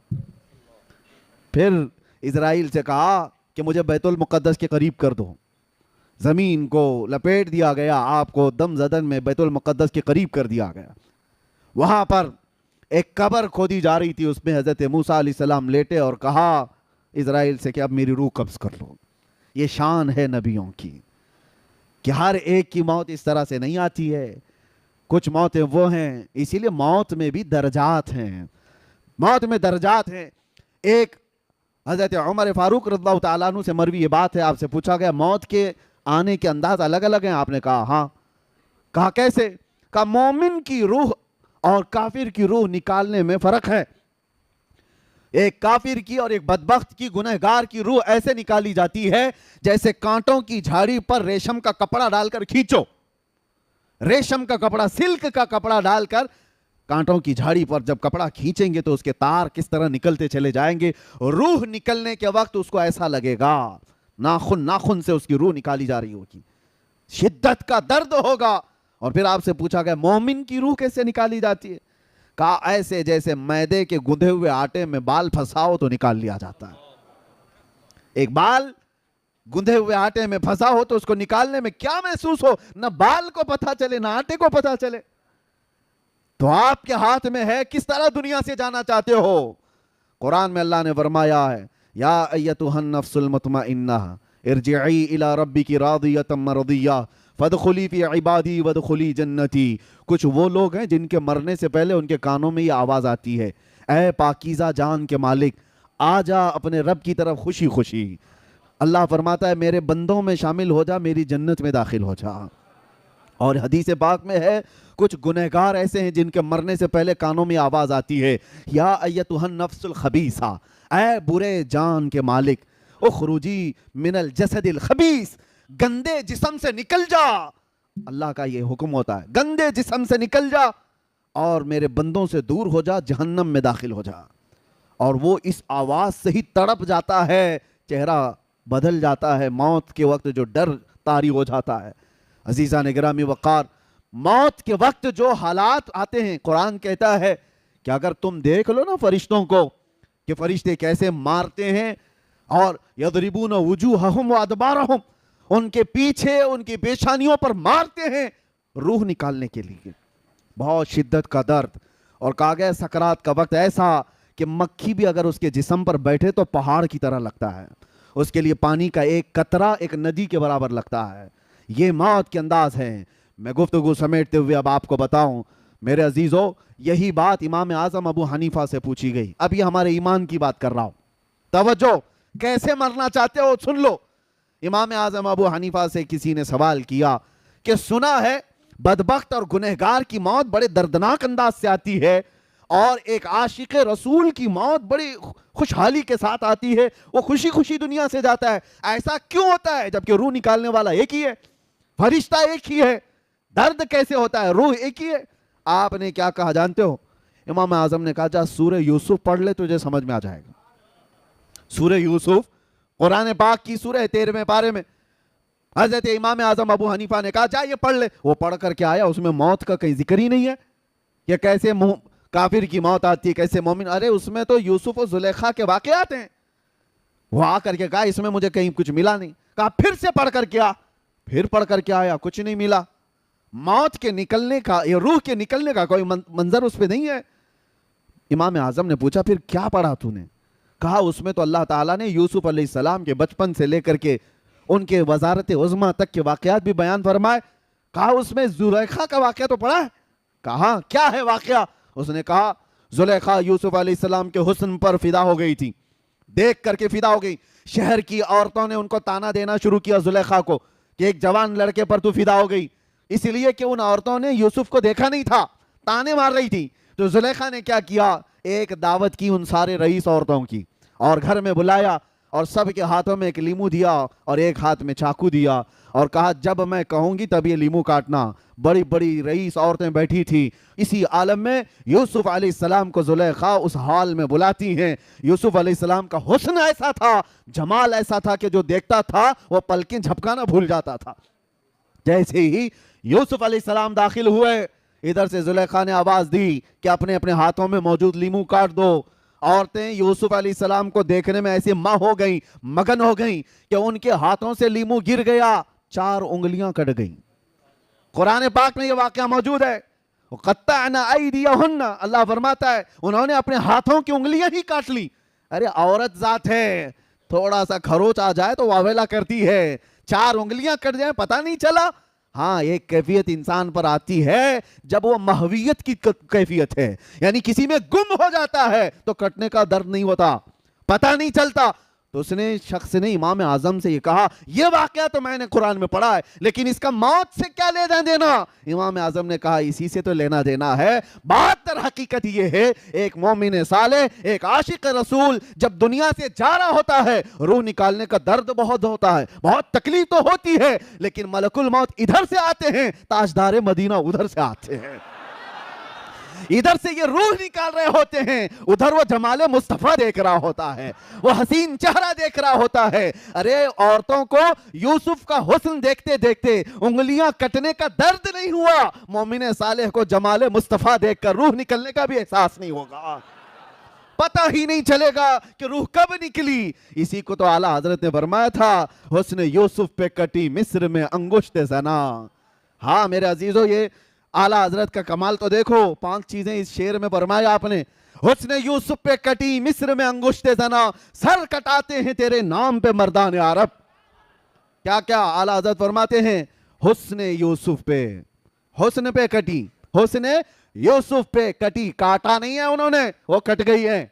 پھر اسرائیل سے کہا کہ مجھے بیت المقدس کے قریب کر دو. زمین کو لپیٹ دیا گیا, آپ کو دم زدن میں بیت المقدس کے قریب کر دیا گیا. وہاں پر ایک قبر کھودی جا رہی تھی, اس میں حضرت موسیٰ علیہ السلام لیٹے اور کہا اسرائیل سے کہ اب میری روح قبض کر لو. یہ شان ہے نبیوں کی کہ ہر ایک کی موت اس طرح سے نہیں آتی ہے. کچھ موتیں وہ ہیں, اسی لیے موت میں بھی درجات ہیں, موت میں درجات ہیں. ایک حضرت عمر فاروق رضی اللہ تعالیٰ عنہ سے مروی یہ بات ہے, آپ سے پوچھا گیا موت کے آنے کے انداز الگ الگ ہیں؟ آپ نے کہا ہاں. کہا کیسے؟ کہا مومن کی روح اور کافر کی روح نکالنے میں فرق ہے. ایک کافر کی اور ایک بدبخت کی گنہگار کی روح ایسے نکالی جاتی ہے جیسے کانٹوں کی جھاڑی پر ریشم کا کپڑا ڈال کر کھینچو, ریشم کا کپڑا, سلک کا کپڑا ڈال کر کانٹوں کی جھاڑی پر جب کپڑا کھینچیں گے تو اس کے تار کس طرح نکلتے چلے جائیں گے. روح نکلنے کے وقت اس کو ایسا لگے گا ناخن سے اس کی روح نکالی جا رہی ہوگی, شدت کا درد ہوگا. اور پھر آپ سے پوچھا گیا مومن کی روح کیسے نکالی جاتی ہے؟ کہا ایسے جیسے میدے کے گندھے ہوئے آٹے میں بال پھنساؤ تو نکال لیا جاتا ہے. ایک بال گندھے ہوئے آٹے میں پھنسا ہو تو اس کو نکالنے میں کیا محسوس ہو, نہ بال کو پتہ چلے نہ آٹے کو پتہ چلے. تو آپ کے ہاتھ میں ہے کس طرح دنیا سے جانا چاہتے ہو. قرآن میں اللہ نے فرمایا ہے یا ایتھا النفس المطمئنہ ارجعی الی ربک راضیۃ مرضیہ فادخلی فی عبادی وادخلی جنتی. کچھ وہ لوگ ہیں جن کے مرنے سے پہلے ان کے کانوں میں یہ آواز آتی ہے اے پاکیزہ جان کے مالک آ جا اپنے رب کی طرف خوشی خوشی. اللہ فرماتا ہے میرے بندوں میں شامل ہو جا, میری جنت میں داخل ہو جا. اور حدیث پاک میں ہے کچھ گنہگار ایسے ہیں جن کے مرنے سے پہلے کانوں میں آواز آتی ہے یا ایتھا النفس الخبیثہ, اے برے جان کے مالک اخرجی من الجسد الخبیث, گندے جسم سے نکل جا. اللہ کا یہ حکم ہوتا ہے گندے جسم سے نکل جا اور میرے بندوں سے دور ہو جا, جہنم میں داخل ہو جا. اور وہ اس آواز سے ہی تڑپ جاتا ہے, چہرہ بدل جاتا ہے, موت کے وقت جو ڈر طاری ہو جاتا ہے. عزیزان گرامی وقار, موت کے وقت جو حالات آتے ہیں, قرآن کہتا ہے کہ اگر تم دیکھ لو نا فرشتوں کو کہ فرشتے کیسے مارتے ہیں اور یضربون وجوہہم وادبارہم، ان کے پیچھے ان کی پیشانیوں پر مارتے ہیں روح نکالنے کے لیے، بہت شدت کا درد. اور کہا گیا سکرات کا وقت ایسا کہ مکھی بھی اگر اس کے جسم پر بیٹھے تو پہاڑ کی طرح لگتا ہے، اس کے لیے پانی کا ایک قطرہ ایک ندی کے برابر لگتا ہے. یہ موت کے انداز ہیں. میں گفتگو سمیٹتے ہوئے اب آپ کو بتاؤں میرے عزیزو، یہی بات امام اعظم ابو حنیفہ سے پوچھی گئی. اب یہ ہمارے ایمان کی بات کر رہا ہوں، توجہ، کیسے مرنا چاہتے ہو سن لو. امام اعظم ابو حنیفہ سے کسی نے سوال کیا کہ سنا ہے بدبخت اور گنہگار کی موت بڑے دردناک انداز سے آتی ہے اور ایک عاشق رسول کی موت بڑی خوشحالی کے ساتھ آتی ہے، وہ خوشی خوشی دنیا سے جاتا ہے. ایسا کیوں ہوتا ہے جبکہ روح نکالنے والا ایک ہی ہے، فرشتہ ایک ہی ہے؟ درد کیسے ہوتا ہے؟ روح ایک ہی ہے. آپ نے کیا کہا جانتے ہو؟ امام اعظم نے کہا جا سورہ یوسف پڑھ لے تجھے سمجھ میں آ جائے گا. سورہ یوسف قرآن پاک کی سورہ 13ویں پارے میں حضرت امام اعظم ابو حنیفہ نے کہا جا یہ پڑھ لے. وہ پڑھ کر کے آیا، اس میں موت کا کہیں ذکر ہی نہیں ہے کہ کیسے کافر کی موت آتی ہے کیسے مومن. ارے اس میں تو یوسف و زلیخا کے واقعات ہیں. وہ آ کر کے کہا اس میں مجھے کہیں کچھ ملا نہیں. کہا پھر سے پڑھ کر کے آ. پھر پڑھ کر کے آیا، کچھ نہیں ملا. موت کے نکلنے کا یا روح کے نکلنے کا کوئی منظر اس پہ نہیں ہے. امام اعظم نے پوچھا پھر کیا پڑھا تو نے؟ کہا اس میں تو اللہ تعالیٰ نے یوسف علیہ السلام کے بچپن سے لے کر کے ان کے وزارت عظمیٰ تک کے واقعات بھی بیان فرمائے. کہا اس میں زلیخا کا واقعہ تو پڑھا ہے؟ کہا کیا ہے واقعہ؟ اس نے کہا زلیخا یوسف علیہ السلام کے حسن پر فدا ہو گئی تھی، دیکھ کر کے فدا ہو گئی. شہر کی عورتوں نے ان کو تانا دینا شروع کیا زلیخا کو کہ ایک جوان لڑکے پر تو فدا ہو گئی، اس لیے کہ ان عورتوں نے یوسف کو دیکھا نہیں تھا، تانے مار رہی تھی. تو زلیخا نے کیا کیا؟ ایک دعوت کی ان سارے رئیس عورتوں کی اور گھر میں بلایا اور سب کے ہاتھوں میں ایک لیمو دیا اور ایک ہاتھ میں چاقو دیا اور کہا جب میں کہوں گی تب یہ لیمو کاٹنا. بڑی بڑی رئیس عورتیں بیٹھی تھی. اسی عالم میں یوسف علیہ السلام کو زلیخا اس حال میں بلاتی ہیں. یوسف علیہ السلام کا حسن ایسا تھا، جمال ایسا تھا کہ جو دیکھتا تھا وہ پلکیں جھپکانا بھول جاتا تھا. جیسے ہی یوسف علیہ السلام داخل ہوئے، ادھر سے زلیخا نے آواز دی کہ اپنے اپنے ہاتھوں میں موجود لیمو کاٹ دو. عورتیں یوسف علیہ السلام کو دیکھنے میں ایسے ماہ ہو گئیں، مگن ہو گئیں کہ ان کے ہاتھوں سے لیمو گر گیا، 4 انگلیاں کٹ گئیں. قرآن پاک میں یہ واقعہ موجود ہے. قطعنا ایدیہن، اللہ فرماتا ہے انہوں نے اپنے ہاتھوں کی انگلیاں ہی کاٹ لی. ارے عورت ذات ہے، تھوڑا سا کھروچ آ جائے تو واویلا کرتی ہے، 4 انگلیاں کٹ جائیں پتہ نہیں چلا. ہاں ایک کیفیت انسان پر آتی ہے جب وہ محویت کی کیفیت ہے، یعنی کسی میں گم ہو جاتا ہے تو کٹنے کا درد نہیں ہوتا، پتہ نہیں چلتا. تو اس نے شخص نے امام اعظم سے یہ کہا یہ واقعہ تو میں نے قرآن میں پڑھا ہے لیکن اس کا موت سے کیا لینا دینا؟ امام اعظم نے کہا اسی سے تو لینا دینا ہے. بات در حقیقت یہ ہے ایک مومن صالح، ایک عاشق رسول جب دنیا سے جا رہا ہوتا ہے روح نکالنے کا درد بہت ہوتا ہے، بہت تکلیف تو ہوتی ہے، لیکن ملک الموت ادھر سے آتے ہیں، تاجدار مدینہ ادھر سے آتے ہیں. ادھر سے یہ روح نکال رہے ہوتے ہیں، ادھر وہ جمال مصطفیٰ دیکھ رہا ہوتا ہے، وہ حسین چہرہ دیکھ رہا ہوتا ہے. ارے عورتوں کو یوسف کا حسن دیکھتے دیکھتے انگلیاں کٹنے کا درد نہیں ہوا، مومن صالح کو جمال مصطفیٰ دیکھ کر روح نکلنے کا بھی احساس نہیں ہوگا، پتہ ہی نہیں چلے گا کہ روح کب نکلی. اسی کو تو اعلیٰ حضرت نے فرمایا تھا حسن یوسف پہ کٹی مصر میں انگشت زنا. ہاں میرے عزیزو، یہ اعلیٰ حضرت کا کمال تو دیکھو. 5 چیزیں اس شعر میں فرمایا آپ نے. حسن یوسف پہ کٹی مصر میں انگشت زنا، سر کٹاتے ہیں تیرے نام پہ مردان عرب. کیا کیا اعلیٰ حضرت فرماتے ہیں؟ حسن یوسف پہ، حسن پہ کٹی، حسن یوسف پہ کٹی، کاٹا نہیں ہے انہوں نے، وہ کٹ گئی ہے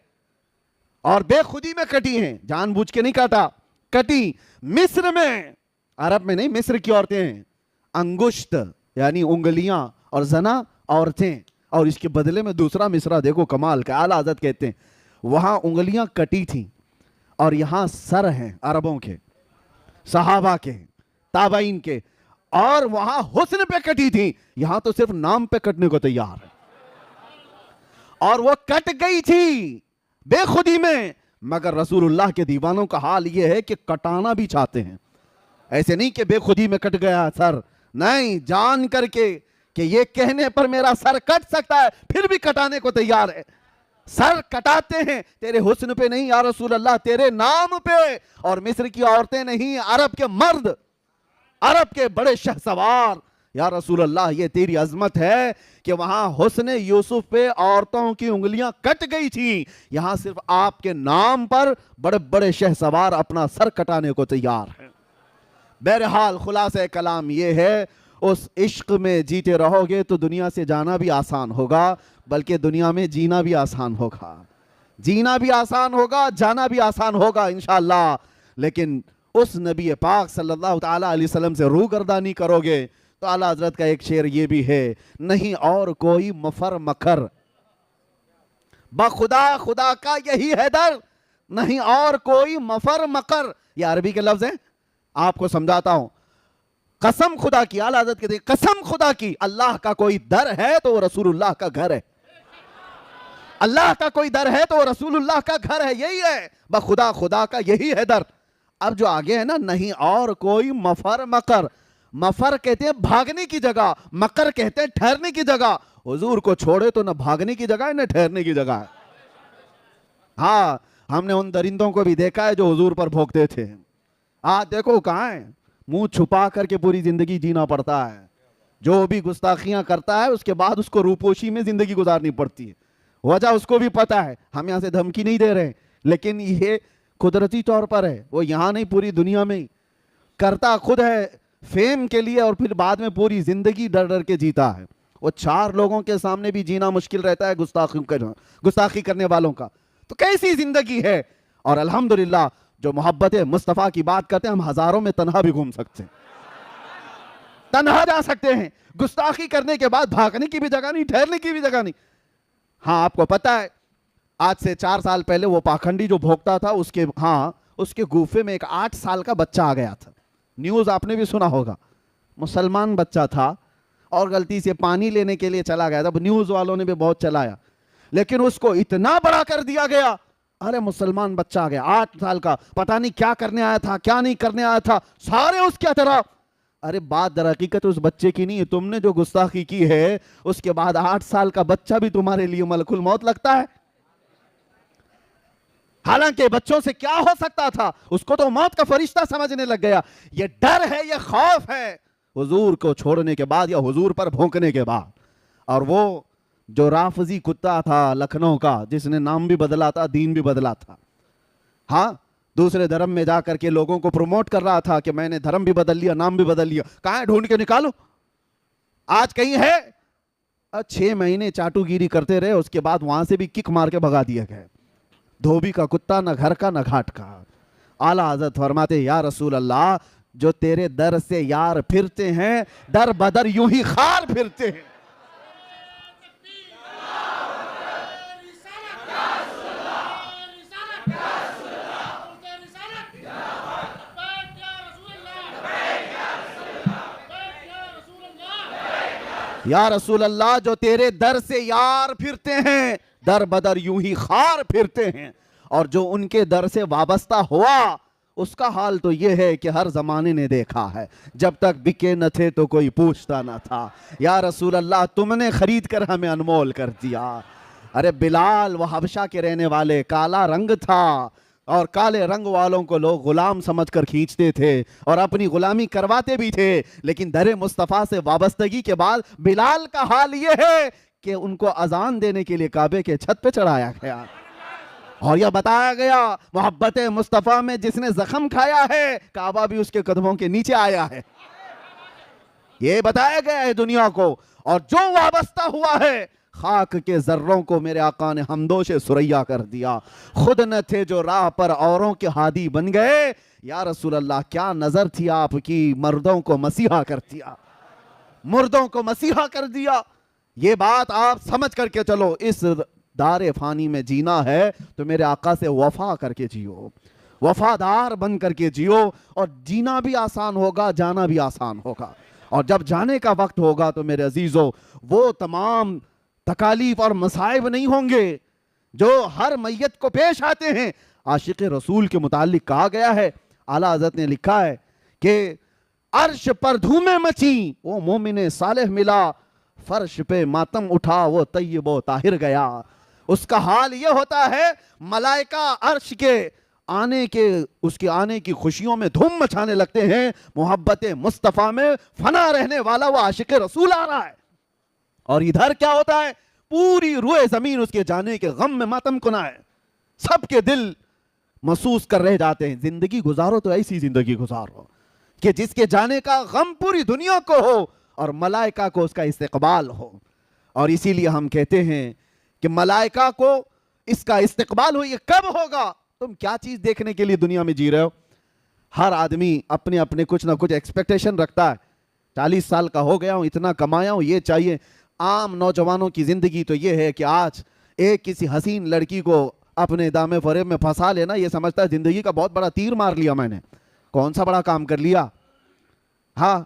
اور بے خودی میں کٹی ہیں، جان بوجھ کے نہیں کاٹا، کٹی مصر میں. عرب میں نہیں، مصر کی عورتیں ہیں. انگشت یعنی انگلیاں اور زنا عورتیں، اور اس کے بدلے میں دوسرا مصرع دیکھو کمال کا. اعلیٰ حضرت کہتے ہیں وہاں انگلیاں کٹی تھیں اور یہاں سر ہیں عربوں کے، صحابہ کے، تابعین کے، اور وہاں حسن پہ کٹی تھیں، یہاں تو صرف نام پہ کٹنے کو تیار ہے. اور وہ کٹ گئی تھی بے خودی میں، مگر رسول اللہ کے دیوانوں کا حال یہ ہے کہ کٹانا بھی چاہتے ہیں. ایسے نہیں کہ بے خودی میں کٹ گیا سر، نہیں، جان کر کے کہ یہ کہنے پر میرا سر کٹ سکتا ہے پھر بھی کٹانے کو تیار ہے. سر کٹاتے ہیں تیرے حسن پہ نہیں یا رسول اللہ، تیرے نام پہ. اور مصر کی عورتیں نہیں، عرب کے مرد، عرب کے بڑے شہسوار. یا رسول اللہ یہ تیری عظمت ہے کہ وہاں حسن یوسف پہ عورتوں کی انگلیاں کٹ گئی تھیں، یہاں صرف آپ کے نام پر بڑے بڑے شہسوار اپنا سر کٹانے کو تیار ہیں. بہرحال خلاصہ کلام یہ ہے، اس عشق میں جیتے رہو گے تو دنیا سے جانا بھی آسان ہوگا، بلکہ دنیا میں جینا بھی آسان ہوگا. جینا بھی آسان ہوگا، جانا بھی آسان ہوگا انشاءاللہ. لیکن اس نبی پاک صلی اللہ تعالیٰ علیہ وسلم سے روگردانی کرو گے تو اعلیٰ حضرت کا ایک شعر یہ بھی ہے، نہیں اور کوئی مفر مکر بخدا خدا کا یہی ہے در، نہیں اور کوئی مفر مکر. یہ عربی کے لفظ ہیں، آپ کو سمجھاتا ہوں. قسم خدا کی، اعلیٰ حضرت کہتے ہیں قسم خدا کی، اللہ کا کوئی در ہے تو وہ رسول اللہ کا گھر ہے. اللہ کا کوئی در ہے تو وہ رسول اللہ کا گھر ہے. یہی ہے بخدا خدا کا یہی ہے در. اب جو آگے ہے نا، نہیں اور کوئی مفر مکر. مفر کہتے ہیں بھاگنے کی جگہ، مکر کہتے ہیں ٹھہرنے کی جگہ. حضور کو چھوڑے تو نہ بھاگنے کی جگہ ہے نہ ٹھہرنے کی جگہ ہے. ہاں ہم نے ان درندوں کو بھی دیکھا ہے جو حضور پر بھونکتے تھے. آج دیکھو کہاں ہے، منہ چھپا کر کے پوری زندگی جینا پڑتا ہے. جو بھی گستاخیاں کرتا ہے اس کے بعد اس کو روپوشی میں زندگی گزارنی پڑتی ہے. وجہ اس کو بھی پتا ہے، ہم یہاں سے دھمکی نہیں دے رہے، لیکن یہ قدرتی طور پر ہے. وہ یہاں نہیں پوری دنیا میں کرتا خود ہے فیم کے لیے، اور پھر بعد میں پوری زندگی ڈر ڈر کے جیتا ہے. وہ 4 لوگوں کے سامنے بھی جینا مشکل رہتا ہے گستاخی کرنے والوں کا. تو کیسی زندگی ہے. اور الحمدللہ جو محبت مصطفیٰ کی بات کرتے ہیں، ہم ہزاروں میں تنہا بھی گھوم سکتے ہیں، تنہا جا سکتے ہیں. گستاخی کرنے کے بعد بھاگنے کی بھی جگہ نہیں، ٹھہرنے کی بھی جگہ نہیں. ہاں آپ کو پتا ہے آج سے 4 سال پہلے وہ پاکھنڈی جو بھوکتا تھا اس کے گوفے میں ایک 8 سال کا بچہ آ گیا تھا. نیوز آپ نے بھی سنا ہوگا. مسلمان بچہ تھا اور غلطی سے پانی لینے کے لیے چلا گیا تھا. نیوز والوں نے بھی بہت چلایا، لیکن اس کو اتنا بڑا کر دیا گیا. ارے مسلمان بچہ آ گیا 8 سال کا، پتہ نہیں کیا کرنے آیا تھا کیا نہیں کرنے آیا تھا، سارے اس کے طرف. ارے بات در حقیقت اس بچے کی نہیں ہے، تم نے جو گستاخی کی ہے اس کے بعد 8 سال کا بچہ بھی تمہارے لیے ملک الموت لگتا ہے. حالانکہ بچوں سے کیا ہو سکتا تھا، اس کو تو موت کا فرشتہ سمجھنے لگ گیا. یہ ڈر ہے، یہ خوف ہے حضور کو چھوڑنے کے بعد یا حضور پر بھونکنے کے بعد. اور وہ جو رافضی کتا تھا لکھنؤ کا، جس نے نام بھی بدلا تھا دین بھی بدلا تھا، ہاں دوسرے دھرم میں جا کر کے لوگوں کو پروموٹ کر رہا تھا کہ میں نے دھرم بھی بدل لیا نام بھی بدل لیا. کہاں ہے؟ ڈھونڈ کے نکالو. آج کہیں ہے؟ 6 مہینے چاٹو گیری کرتے رہے، اس کے بعد وہاں سے بھی کک مار کے بھگا دیا گئے. دھوبی کا کتا، نہ گھر کا نہ گھاٹ کا. اعلیٰ حضرت فرماتے یا رسول اللہ جو تیرے در سے یار پھرتے ہیں در بدر یوں ہی خار پھرتے ہیں. یا رسول اللہ جو تیرے در سے یار پھرتے ہیں در بدر یوں ہی خار پھرتے ہیں. اور جو ان کے در سے وابستہ ہوا اس کا حال تو یہ ہے کہ ہر زمانے نے دیکھا ہے، جب تک بکے نہ تھے تو کوئی پوچھتا نہ تھا. یا رسول اللہ تم نے خرید کر ہمیں انمول کر دیا. ارے بلال وہ حبشہ کے رہنے والے، کالا رنگ تھا اور کالے رنگ والوں کو لوگ غلام سمجھ کر کھینچتے تھے اور اپنی غلامی کرواتے بھی تھے. لیکن در مصطفیٰ سے وابستگی کے بعد بلال کا حال یہ ہے کہ ان کو اذان دینے کے لیے کعبے کے چھت پہ چڑھایا گیا اور یہ بتایا گیا محبت مصطفیٰ میں جس نے زخم کھایا ہے کعبہ بھی اس کے قدموں کے نیچے آیا ہے. یہ بتایا گیا ہے دنیا کو. اور جو وابستہ ہوا ہے خاک کے ذروں کو میرے آقا نے ہمدوش سریا کر دیا. خود نہ تھے جو راہ پر اوروں کے ہادی بن گئے. یا رسول اللہ کیا نظر تھی آپ کی، مردوں کو مسیحا کر دیا، مردوں کو مسیحا کر دیا. یہ بات آپ سمجھ کر کے چلو. اس دار فانی میں جینا ہے تو میرے آقا سے وفا کر کے جیو، وفادار بن کر کے جیو. اور جینا بھی آسان ہوگا، جانا بھی آسان ہوگا. اور جب جانے کا وقت ہوگا تو میرے عزیزو وہ تمام تکالیف اور مصائب نہیں ہوں گے جو ہر میت کو پیش آتے ہیں. عاشق رسول کے متعلق کہا گیا ہے، اعلیٰ حضرت نے لکھا ہے کہ عرش پر دھومیں مچیں، وہ مومن صالح ملا فرش پہ ماتم اٹھا وہ طیب و طاہر گیا. اس کا حال یہ ہوتا ہے ملائکہ عرش کے اس کے آنے کی خوشیوں میں دھوم مچانے لگتے ہیں. محبت مصطفیٰ میں فنا رہنے والا وہ عاشق رسول آ رہا ہے. اور ادھر کیا ہوتا ہے؟ پوری روئے زمین اس کے جانے کے غم میں ماتم کنا ہے. سب کے دل محسوس کر رہ جاتے ہیں. زندگی گزارو تو ایسی زندگی گزارو کہ جس کے جانے کا غم پوری دنیا کو ہو اور ملائکہ کو اس کا استقبال ہو. اور اسی لیے ہم کہتے ہیں کہ ملائکہ کو اس کا استقبال ہو. یہ کب ہوگا؟ تم کیا چیز دیکھنے کے لیے دنیا میں جی رہے ہو؟ ہر آدمی اپنے اپنے کچھ نہ کچھ ایکسپیکٹیشن رکھتا ہے. 40 سال کا ہو گیا ہوں, اتنا کمایا ہوں, یہ چاہیے. عام نوجوانوں کی زندگی تو یہ ہے کہ آج ایک کسی حسین لڑکی کو اپنے دامے فریب میں پھنسا لینا, یہ سمجھتا ہے زندگی کا بہت بڑا تیر مار لیا میں نے. کون سا بڑا کام کر لیا؟ ہاں,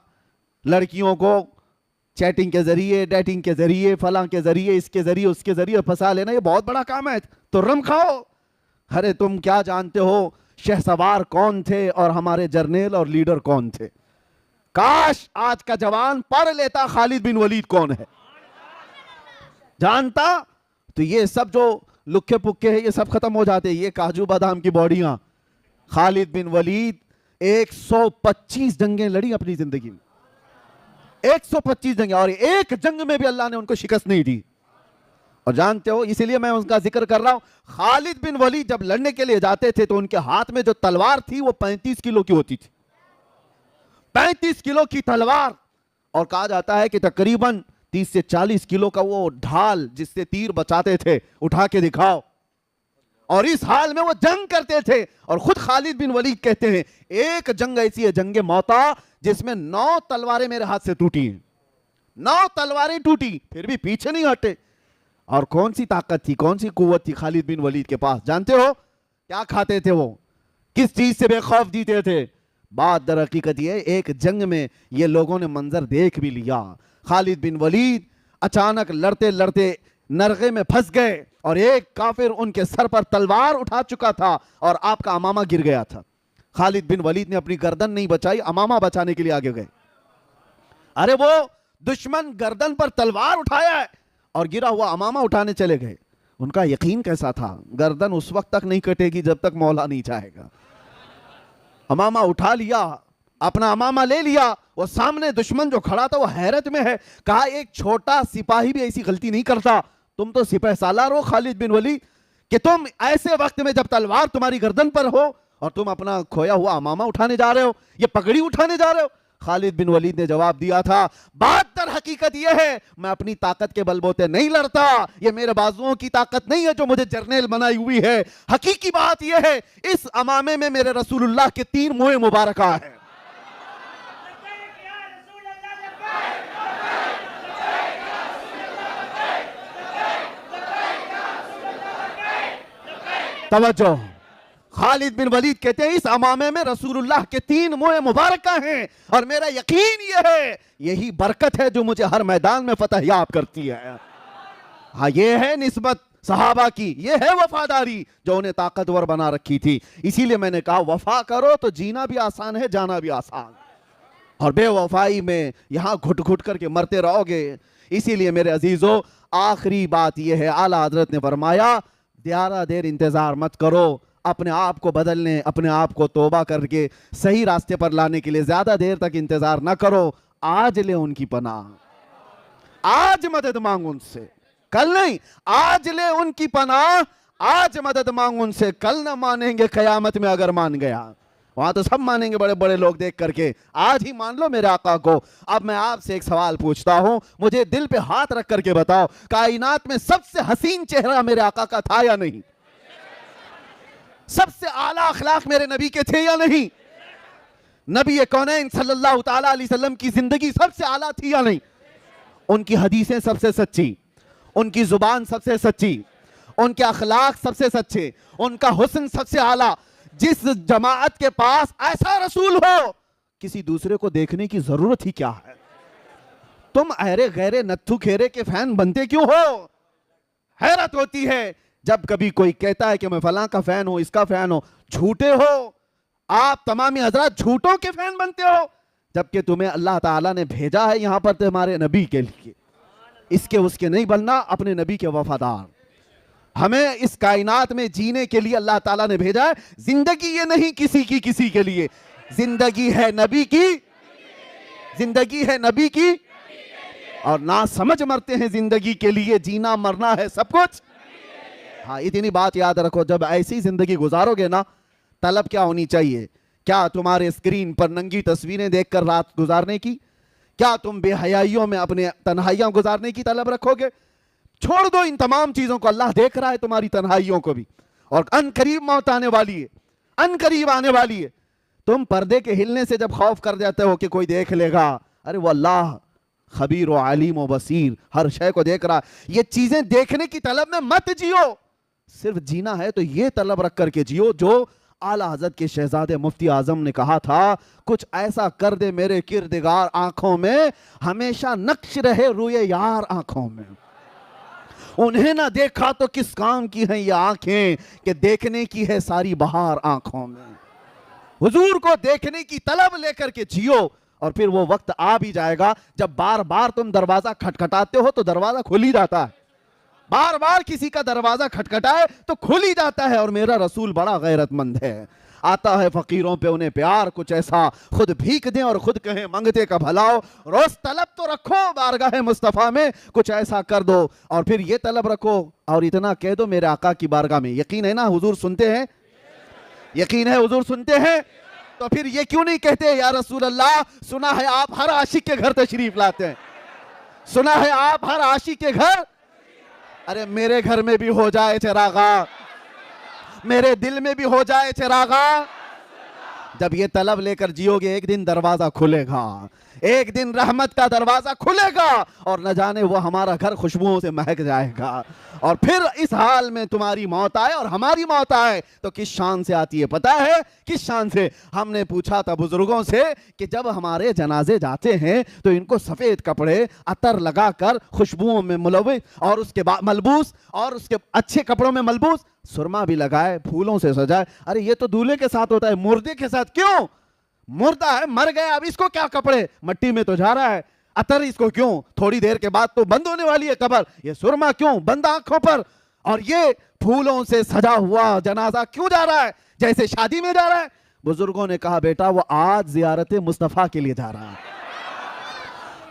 لڑکیوں کو چیٹنگ کے ذریعے, ڈیٹنگ کے ذریعے, فلاں کے ذریعے, اس کے ذریعے, اس کے ذریعے پھنسا لینا, یہ بہت بڑا کام ہے. تو رم کھاؤ. ارے تم کیا جانتے ہو شہسوار کون تھے اور ہمارے جرنیل اور لیڈر کون تھے؟ کاش آج کا جوان پڑھ لیتا خالد بن ولید کون ہے, جانتا تو یہ سب جو لکھے پکے ہیں یہ سب ختم ہو جاتے. یہ کاجو بادام کی باڈیاں. خالد بن ولید 125 جنگیں لڑی اپنی زندگی میں, 125 جنگیں, اور ایک جنگ میں بھی اللہ نے ان کو شکست نہیں دی. اور جانتے ہو, اسی لیے میں ان کا ذکر کر رہا ہوں, خالد بن ولید جب لڑنے کے لیے جاتے تھے تو ان کے ہاتھ میں جو تلوار تھی وہ 35 کلو کی ہوتی تھی. 35 کلو کی تلوار. اور کہا جاتا ہے کہ تقریباً 30 سے 40 کلو کا وہ ڈھال جس سے تیر بچاتے تھے, اٹھا کے دکھاؤ. اور اس حال میں وہ جنگ کرتے تھے. اور خود خالد بن ولید کہتے ہیں ایک جنگ ایسی ہے, جنگ موتا, جس میں 9 تلواریں میرے ہاتھ سے ٹوٹی ہیں. 9 تلواریں ٹوٹی, پھر بھی پیچھے نہیں ہٹے. اور کون سی طاقت تھی, کون سی قوت تھی خالد بن ولید کے پاس؟ جانتے ہو کیا کھاتے تھے وہ, کس چیز سے بے خوف جیتے تھے؟ بات در حقیقت یہ, ایک جنگ میں یہ لوگوں نے منظر دیکھ بھی لیا. خالد بن ولید اچانک لڑتے لڑتے نرغے میں پھنس گئے اور ایک کافر ان کے سر پر تلوار اٹھا چکا تھا اور آپ کا امامہ گر گیا تھا. خالد بن ولید نے اپنی گردن نہیں بچائی, امامہ بچانے کے لیے آگے گئے. ارے وہ دشمن گردن پر تلوار اٹھایا ہے اور گرا ہوا امامہ اٹھانے چلے گئے. ان کا یقین کیسا تھا, گردن اس وقت تک نہیں کٹے گی جب تک مولا نہیں چاہے گا. امامہ اٹھا لیا, اپنا امامہ لے لیا. وہ سامنے دشمن جو کھڑا تھا وہ حیرت میں ہے. کہا ایک چھوٹا سپاہی بھی ایسی غلطی نہیں کرتا, تم تو سپہ سالار ہو خالد بن ولید, کہ تم ایسے وقت میں جب تلوار تمہاری گردن پر ہو اور تم اپنا کھویا ہوا امامہ اٹھانے جا رہے ہو, یہ پگڑی اٹھانے جا رہے ہو. خالد بن ولید نے جواب دیا تھا, بات در حقیقت یہ ہے میں اپنی طاقت کے بل بوتے نہیں لڑتا, یہ میرے بازوؤں کی طاقت نہیں ہے جو مجھے جرنیل بنائی ہوئی ہے. حقیقی بات یہ ہے اس امامے میں میرے رسول اللہ کے 3 موئے مبارکہ ہیں. توجہ, خالد بن ولید کہتے ہیں اس امامے میں رسول اللہ کے 3 موئے مبارکہ ہیں اور میرا یقین یہ ہے یہی برکت ہے جو مجھے ہر میدان میں فتح یاب کرتی ہے. ہاں, یہ ہے نسبت صحابہ کی, یہ ہے وفاداری جو انہیں طاقتور بنا رکھی تھی. اسی لیے میں نے کہا وفا کرو تو جینا بھی آسان ہے, جانا بھی آسان. اور بے وفائی میں یہاں گھٹ گھٹ کر کے مرتے رہو گے. اسی لیے میرے عزیزو, آخری بات یہ ہے, اعلیٰ حضرت نے فرمایا زیادہ دیر انتظار مت کرو, اپنے آپ کو بدلنے, اپنے آپ کو توبہ کر کے صحیح راستے پر لانے کے لیے زیادہ دیر تک انتظار نہ کرو. آج لے ان کی پناہ, آج مدد مانگ ان سے, کل نہیں. آج لے ان کی پناہ, آج مدد مانگ ان سے, کل نہ مانیں گے قیامت میں اگر مان گیا. وہاں تو سب مانیں گے بڑے بڑے لوگ دیکھ کر کے, آج ہی مان لو میرے آقا کو. اب میں آپ سے ایک سوال پوچھتا ہوں, مجھے دل پہ ہاتھ رکھ کر کے بتاؤ, کائنات میں سب سے حسین چہرہ میرے آقا کا تھا یا نہیں؟ سب سے اعلیٰ اخلاق میرے نبی کے تھے یا نہیں؟ نبی کونین صلی اللہ تعالیٰ علیہ وسلم کی زندگی سب سے اعلیٰ تھی یا نہیں؟ ان کی حدیثیں سب سے سچی, ان کی زبان سب سے سچی, ان کے اخلاق سب سے سچے, ان کا حسن سب سے اعلیٰ. جس جماعت کے پاس ایسا رسول ہو, کسی دوسرے کو دیکھنے کی ضرورت ہی کیا ہے؟ تم ایرے غیرے نتھو کھیرے کے فین بنتے کیوں ہو؟ حیرت ہوتی ہے جب کبھی کوئی کہتا ہے کہ میں فلاں کا فین ہوں, اس کا فین ہوں. جھوٹے ہو آپ, تمامی حضرات جھوٹوں کے فین بنتے ہو, جبکہ تمہیں اللہ تعالیٰ نے بھیجا ہے یہاں پر تمہارے نبی کے لیے. اس کے نہیں بننا، اپنے نبی کے وفادار۔ ہمیں اس کائنات میں جینے کے لیے اللہ تعالیٰ نے بھیجا ہے۔ زندگی یہ نہیں کسی کے لیے، زندگی ہے نبی کی، زندگی ہے نبی کی، اور نہ سمجھ مرتے ہیں زندگی کے لیے، جینا مرنا ہے سب کچھ۔ ہاں اتنی بات یاد رکھو، جب ایسی زندگی گزارو گے نا، طلب کیا ہونی چاہیے؟ کیا تمہارے اسکرین پر ننگی تصویریں دیکھ کر رات گزارنے کی؟ کیا تم بے حیائیوں میں اپنے تنہائیاں گزارنے کی طلب رکھو گے؟ چھوڑ دو ان تمام چیزوں کو، اللہ دیکھ رہا ہے تمہاری تنہائیوں کو بھی، اور ان قریب موت آنے والی ہے، ان قریب آنے والی ہے۔ تم پردے کے ہلنے سے جب خوف کر جاتے ہو کہ کوئی دیکھ لے گا، ارے وہ اللہ خبیر و علیم و بصیر، ہر شے کو دیکھ رہا۔ یہ چیزیں دیکھنے کی طلب میں مت جیو، صرف جینا ہے تو یہ طلب رکھ کر کے جیو جو اعلیٰ حضرت کے شہزادے مفتی اعظم نے کہا تھا، کچھ ایسا کر دے میرے کردگار آنکھوں میں، ہمیشہ نقش رہے روئے یار آنکھوں میں۔ انہیں نہ دیکھا تو کس کام کی ہیں یہ آنکھیں، کہ دیکھنے کی ہے ساری بہار آنکھوں میں۔ حضور کو دیکھنے کی طلب لے کر کے جیو، اور پھر وہ وقت آ بھی جائے گا جب بار بار تم دروازہ کھٹکھٹاتے ہو تو دروازہ کھل ہی جاتا ہے، بار بار کسی کا دروازہ کھٹکھٹائے تو کھل ہی جاتا ہے۔ اور میرا رسول بڑا غیرت مند ہے، آتا ہے فقیروں پہ انہیں پیار، کچھ ایسا خود بھیک دیں اور خود کہیں منگتے کا بھلاؤ۔ روز طلب تو رکھو بارگاہ مصطفیٰ میں، کچھ ایسا کر دو، اور پھر یہ طلب رکھو اور اتنا کہہ دو میرے آقا کی بارگاہ میں۔ یقین ہے نا حضور سنتے ہیں؟ یقین ہے حضور سنتے ہیں؟ تو پھر یہ کیوں نہیں کہتے یا رسول اللہ، سنا ہے آپ ہر عاشق کے گھر تشریف لاتے ہیں، سنا ہے آپ ہر عاشق کے گھر، ارے میرے گھر میں بھی ہو جائے چراغا، میرے دل میں بھی ہو جائے چراغا۔ جب یہ طلب لے کر جیو گے، ایک دن دروازہ کھلے گا، ایک دن رحمت کا دروازہ کھلے گا، اور نہ جانے وہ ہمارا گھر خوشبوؤں سے مہک جائے گا۔ اور پھر اس حال میں تمہاری موت آئے اور ہماری موت آئے تو کس شان سے آتی ہے پتہ ہے؟ کس شان سے؟ ہم نے پوچھا تھا بزرگوں سے کہ جب ہمارے جنازے جاتے ہیں تو ان کو سفید کپڑے عطر لگا کر خوشبوؤں میں ملوث، اور اس کے بعد ملبوس، اور اس کے اچھے کپڑوں میں ملبوس، سرما بھی لگائے، پھولوں سے سجائے۔ ارے یہ تو دولہے کے ساتھ ہوتا ہے، مردے کے ساتھ کیوں؟ مردہ ہے، مر گیا، اب اس کو کیا کپڑے، مٹی میں تو جا رہا ہے، عطر اس کو کیوں؟ تھوڑی دیر کے بعد تو بند ہونے والی ہے قبر، یہ سرما کیوں بند آنکھوں پر؟ اور یہ پھولوں سے سجا ہوا جنازہ کیوں جا رہا ہے جیسے شادی میں جا رہا ہے؟ بزرگوں نے کہا بیٹا وہ آج زیارت مصطفیٰ کے لیے جا رہا ہے۔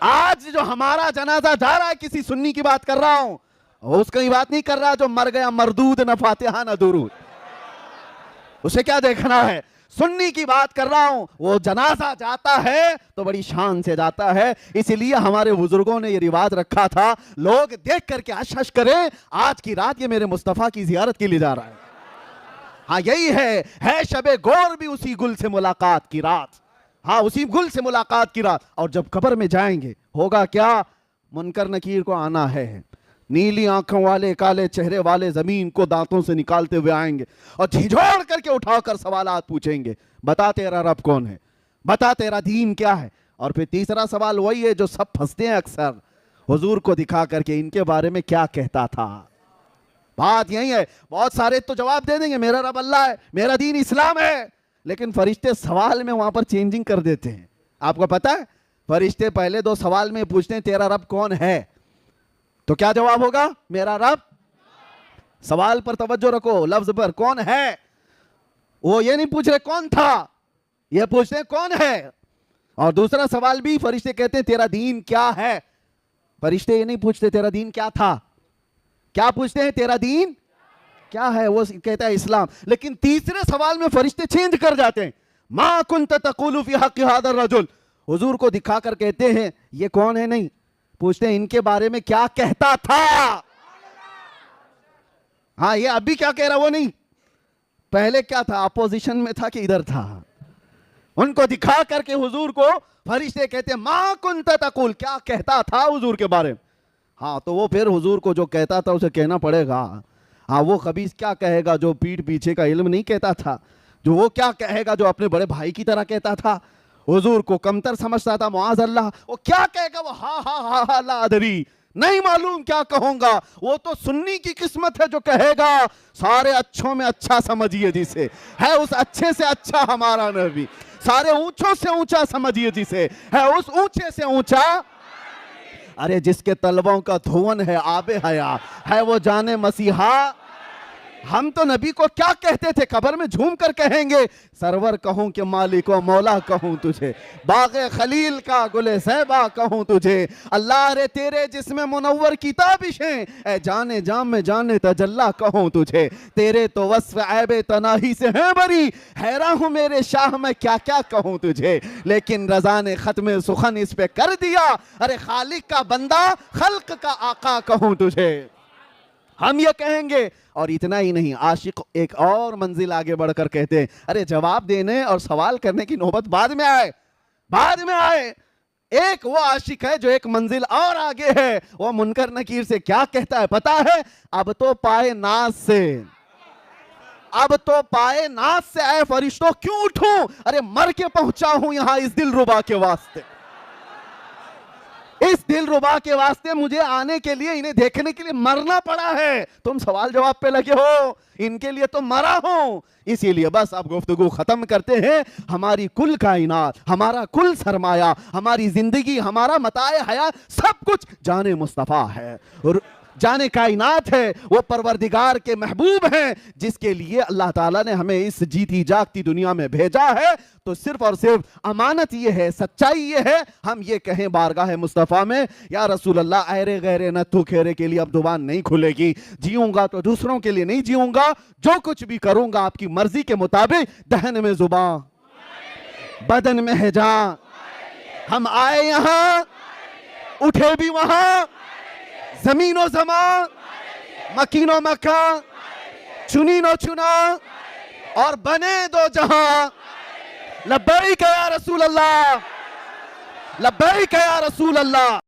آج جو ہمارا جنازہ جا رہا ہے، کسی سنی کی بات کر رہا ہوں، اس کی بات نہیں کر رہا جو مر گیا مردود، نہ فاتحہ نہ درود، اسے کیا دیکھنا ہے؟ سنی کی بات کر رہا ہوں۔ وہ جنازہ جاتا ہے تو بڑی شان سے جاتا ہے، اس لیے ہمارے بزرگوں نے یہ رواج رکھا تھا، لوگ دیکھ کر کے حش حش کریں آج کی رات یہ میرے مصطفیٰ کی زیارت کے لیے جا رہا ہے۔ ہاں یہی ہے شب گور بھی اسی گل سے ملاقات کی رات، ہاں اسی گل سے ملاقات کی رات۔ اور جب قبر میں جائیں گے ہوگا کیا؟ منکر نکیر کو آنا ہے، نیلی آنکھوں والے کالے چہرے والے زمین کو دانتوں سے نکالتے ہوئے آئیں گے اور جھنجھوڑ کر کے اٹھا کر سوالات پوچھیں گے، بتا تیرا رب کون ہے، بتا تیرا دین کیا ہے۔ اور پھر تیسرا سوال وہی ہے جو سب پھنستے ہیں اکثر، حضور کو دکھا کر کے ان کے بارے میں کیا کہتا تھا۔ بات یہی ہے، بہت سارے تو جواب دے دیں گے میرا رب اللہ ہے، میرا دین اسلام ہے، لیکن فرشتے سوال میں وہاں پر چینجنگ کر دیتے ہیں۔ آپ کو پتا ہے فرشتے پہلے 2 سوال میں پوچھتے ہیں تیرا رب کون ہے، تو کیا جواب ہوگا؟ میرا رب۔ سوال پر توجہ رکھو، لفظ پر، کون ہے۔ وہ یہ نہیں پوچھ رہے کون تھا، یہ پوچھتے ہیں کون ہے۔ اور دوسرا سوال بھی فرشتے کہتے ہیں تیرا دین کیا ہے، فرشتے یہ نہیں پوچھتے تیرا دین کیا تھا، کیا پوچھتے ہیں تیرا دین کیا ہے، وہ کہتا ہے اسلام۔ لیکن تیسرے سوال میں فرشتے چینج کر جاتے ہیں، ما کنت تقول فی حق ھذا الرجل، حضور کو دکھا کر کہتے ہیں یہ کون ہے، نہیں پوچھتے ہیں ان کے بارے میں کیا کہتا تھا۔ ہاں یہ اب بھی کیا کہہ رہا وہ نہیں، پہلے کیا تھا، اپوزیشن میں تھا کہ ادھر تھا۔ ان کو دکھا کر کے حضور کو فرشتے کہتے ہیں ما کنت تقول، کیا کہتا تھا حضور کے بارے میں۔ ہاں تو وہ پھر حضور کو جو کہتا تھا اسے کہنا پڑے گا۔ ہاں وہ خبیث کیا کہے گا جو پیٹھ پیچھے کا علم نہیں کہتا تھا، جو وہ کیا کہے گا جو اپنے بڑے بھائی کی طرح کہتا تھا، حضور کو کمتر سمجھتا تھا معاذ اللہ، وہ کیا کہے گا، وہ ہاں لا ادری، نہیں معلوم کیا کہوں گا۔ وہ تو سنی کی قسمت ہے جو کہے گا سارے اچھوں میں اچھا سمجھیے جسے، ہے اس اچھے سے اچھا ہمارا نبی، سارے اونچوں سے اونچا سمجھیے جسے، ہے اس اونچے سے اونچا۔ ارے جس کے طلبوں کا دھون ہے آب حیا ہے وہ جان مسیحا. ہم تو نبی کو کیا کہتے تھے, قبر میں جھوم کر کہیں گے سرور کہوں کہ مالک و مولا کہوں تجھے, باغ خلیل کا گل زیبا کہوں تجھے. اللہ رے تیرے جسم منور کی تابشیں اے جانے جام میں جانے تجلا کہوں تجھے. تیرے تو وصف عیب تناہی سے ہیں بری, حیران ہوں میرے شاہ میں کیا کیا کہوں تجھے. لیکن رضا نے ختم سخن اس پہ کر دیا, ارے خالق کا بندہ خلق کا آقا کہوں تجھے. ہم یہ کہیں گے. اور اتنا ہی نہیں, عاشق ایک اور منزل آگے بڑھ کر کہتے ہیں ارے جواب دینے اور سوال کرنے کی نوبت بعد میں آئے. ایک وہ عاشق ہے جو ایک منزل اور آگے ہے, وہ منکر نکیر سے کیا کہتا ہے پتا ہے, اب تو پائے ناز سے اے فرشتوں کیوں اٹھوں, ارے مر کے پہنچا ہوں یہاں اس دل ربا کے واسطے. اس دل ربا کے واسطے مجھے آنے کے لیے, انہیں دیکھنے کے لیے مرنا پڑا ہے. تم سوال جواب پہ لگے ہو, ان کے لیے تو مرا ہوں. اسی لیے بس اب گفتگو ختم کرتے ہیں. ہماری کل کائنات, ہمارا کل سرمایہ, ہماری زندگی, ہمارا متاع حیات, سب کچھ جان مصطفیٰ ہے, اور جان کائنات ہے. وہ پروردگار کے محبوب ہیں جس کے لیے اللہ تعالیٰ نے ہمیں اس جیتی جاگتی دنیا میں بھیجا ہے. تو صرف اور صرف امانت یہ ہے, سچائی یہ ہے, ہم یہ کہیں بارگاہ مصطفیٰ میں یا رسول اللہ ایرے غیرے نہ تو کھیرے کے لیے اب زبان نہیں کھلے گی. جیوں گا تو دوسروں کے لیے نہیں جیوں گا, جو کچھ بھی کروں گا آپ کی مرضی کے مطابق. دہن میں زبان, بدن میں ہے جان, ہم آئے یہاں اٹھے بھی وہاں, زمین و زمان, مکین و مکان, چنین و چنا, اور بنے دو جہاں. لبیک یا رسول اللہ, لبیک یا رسول اللہ.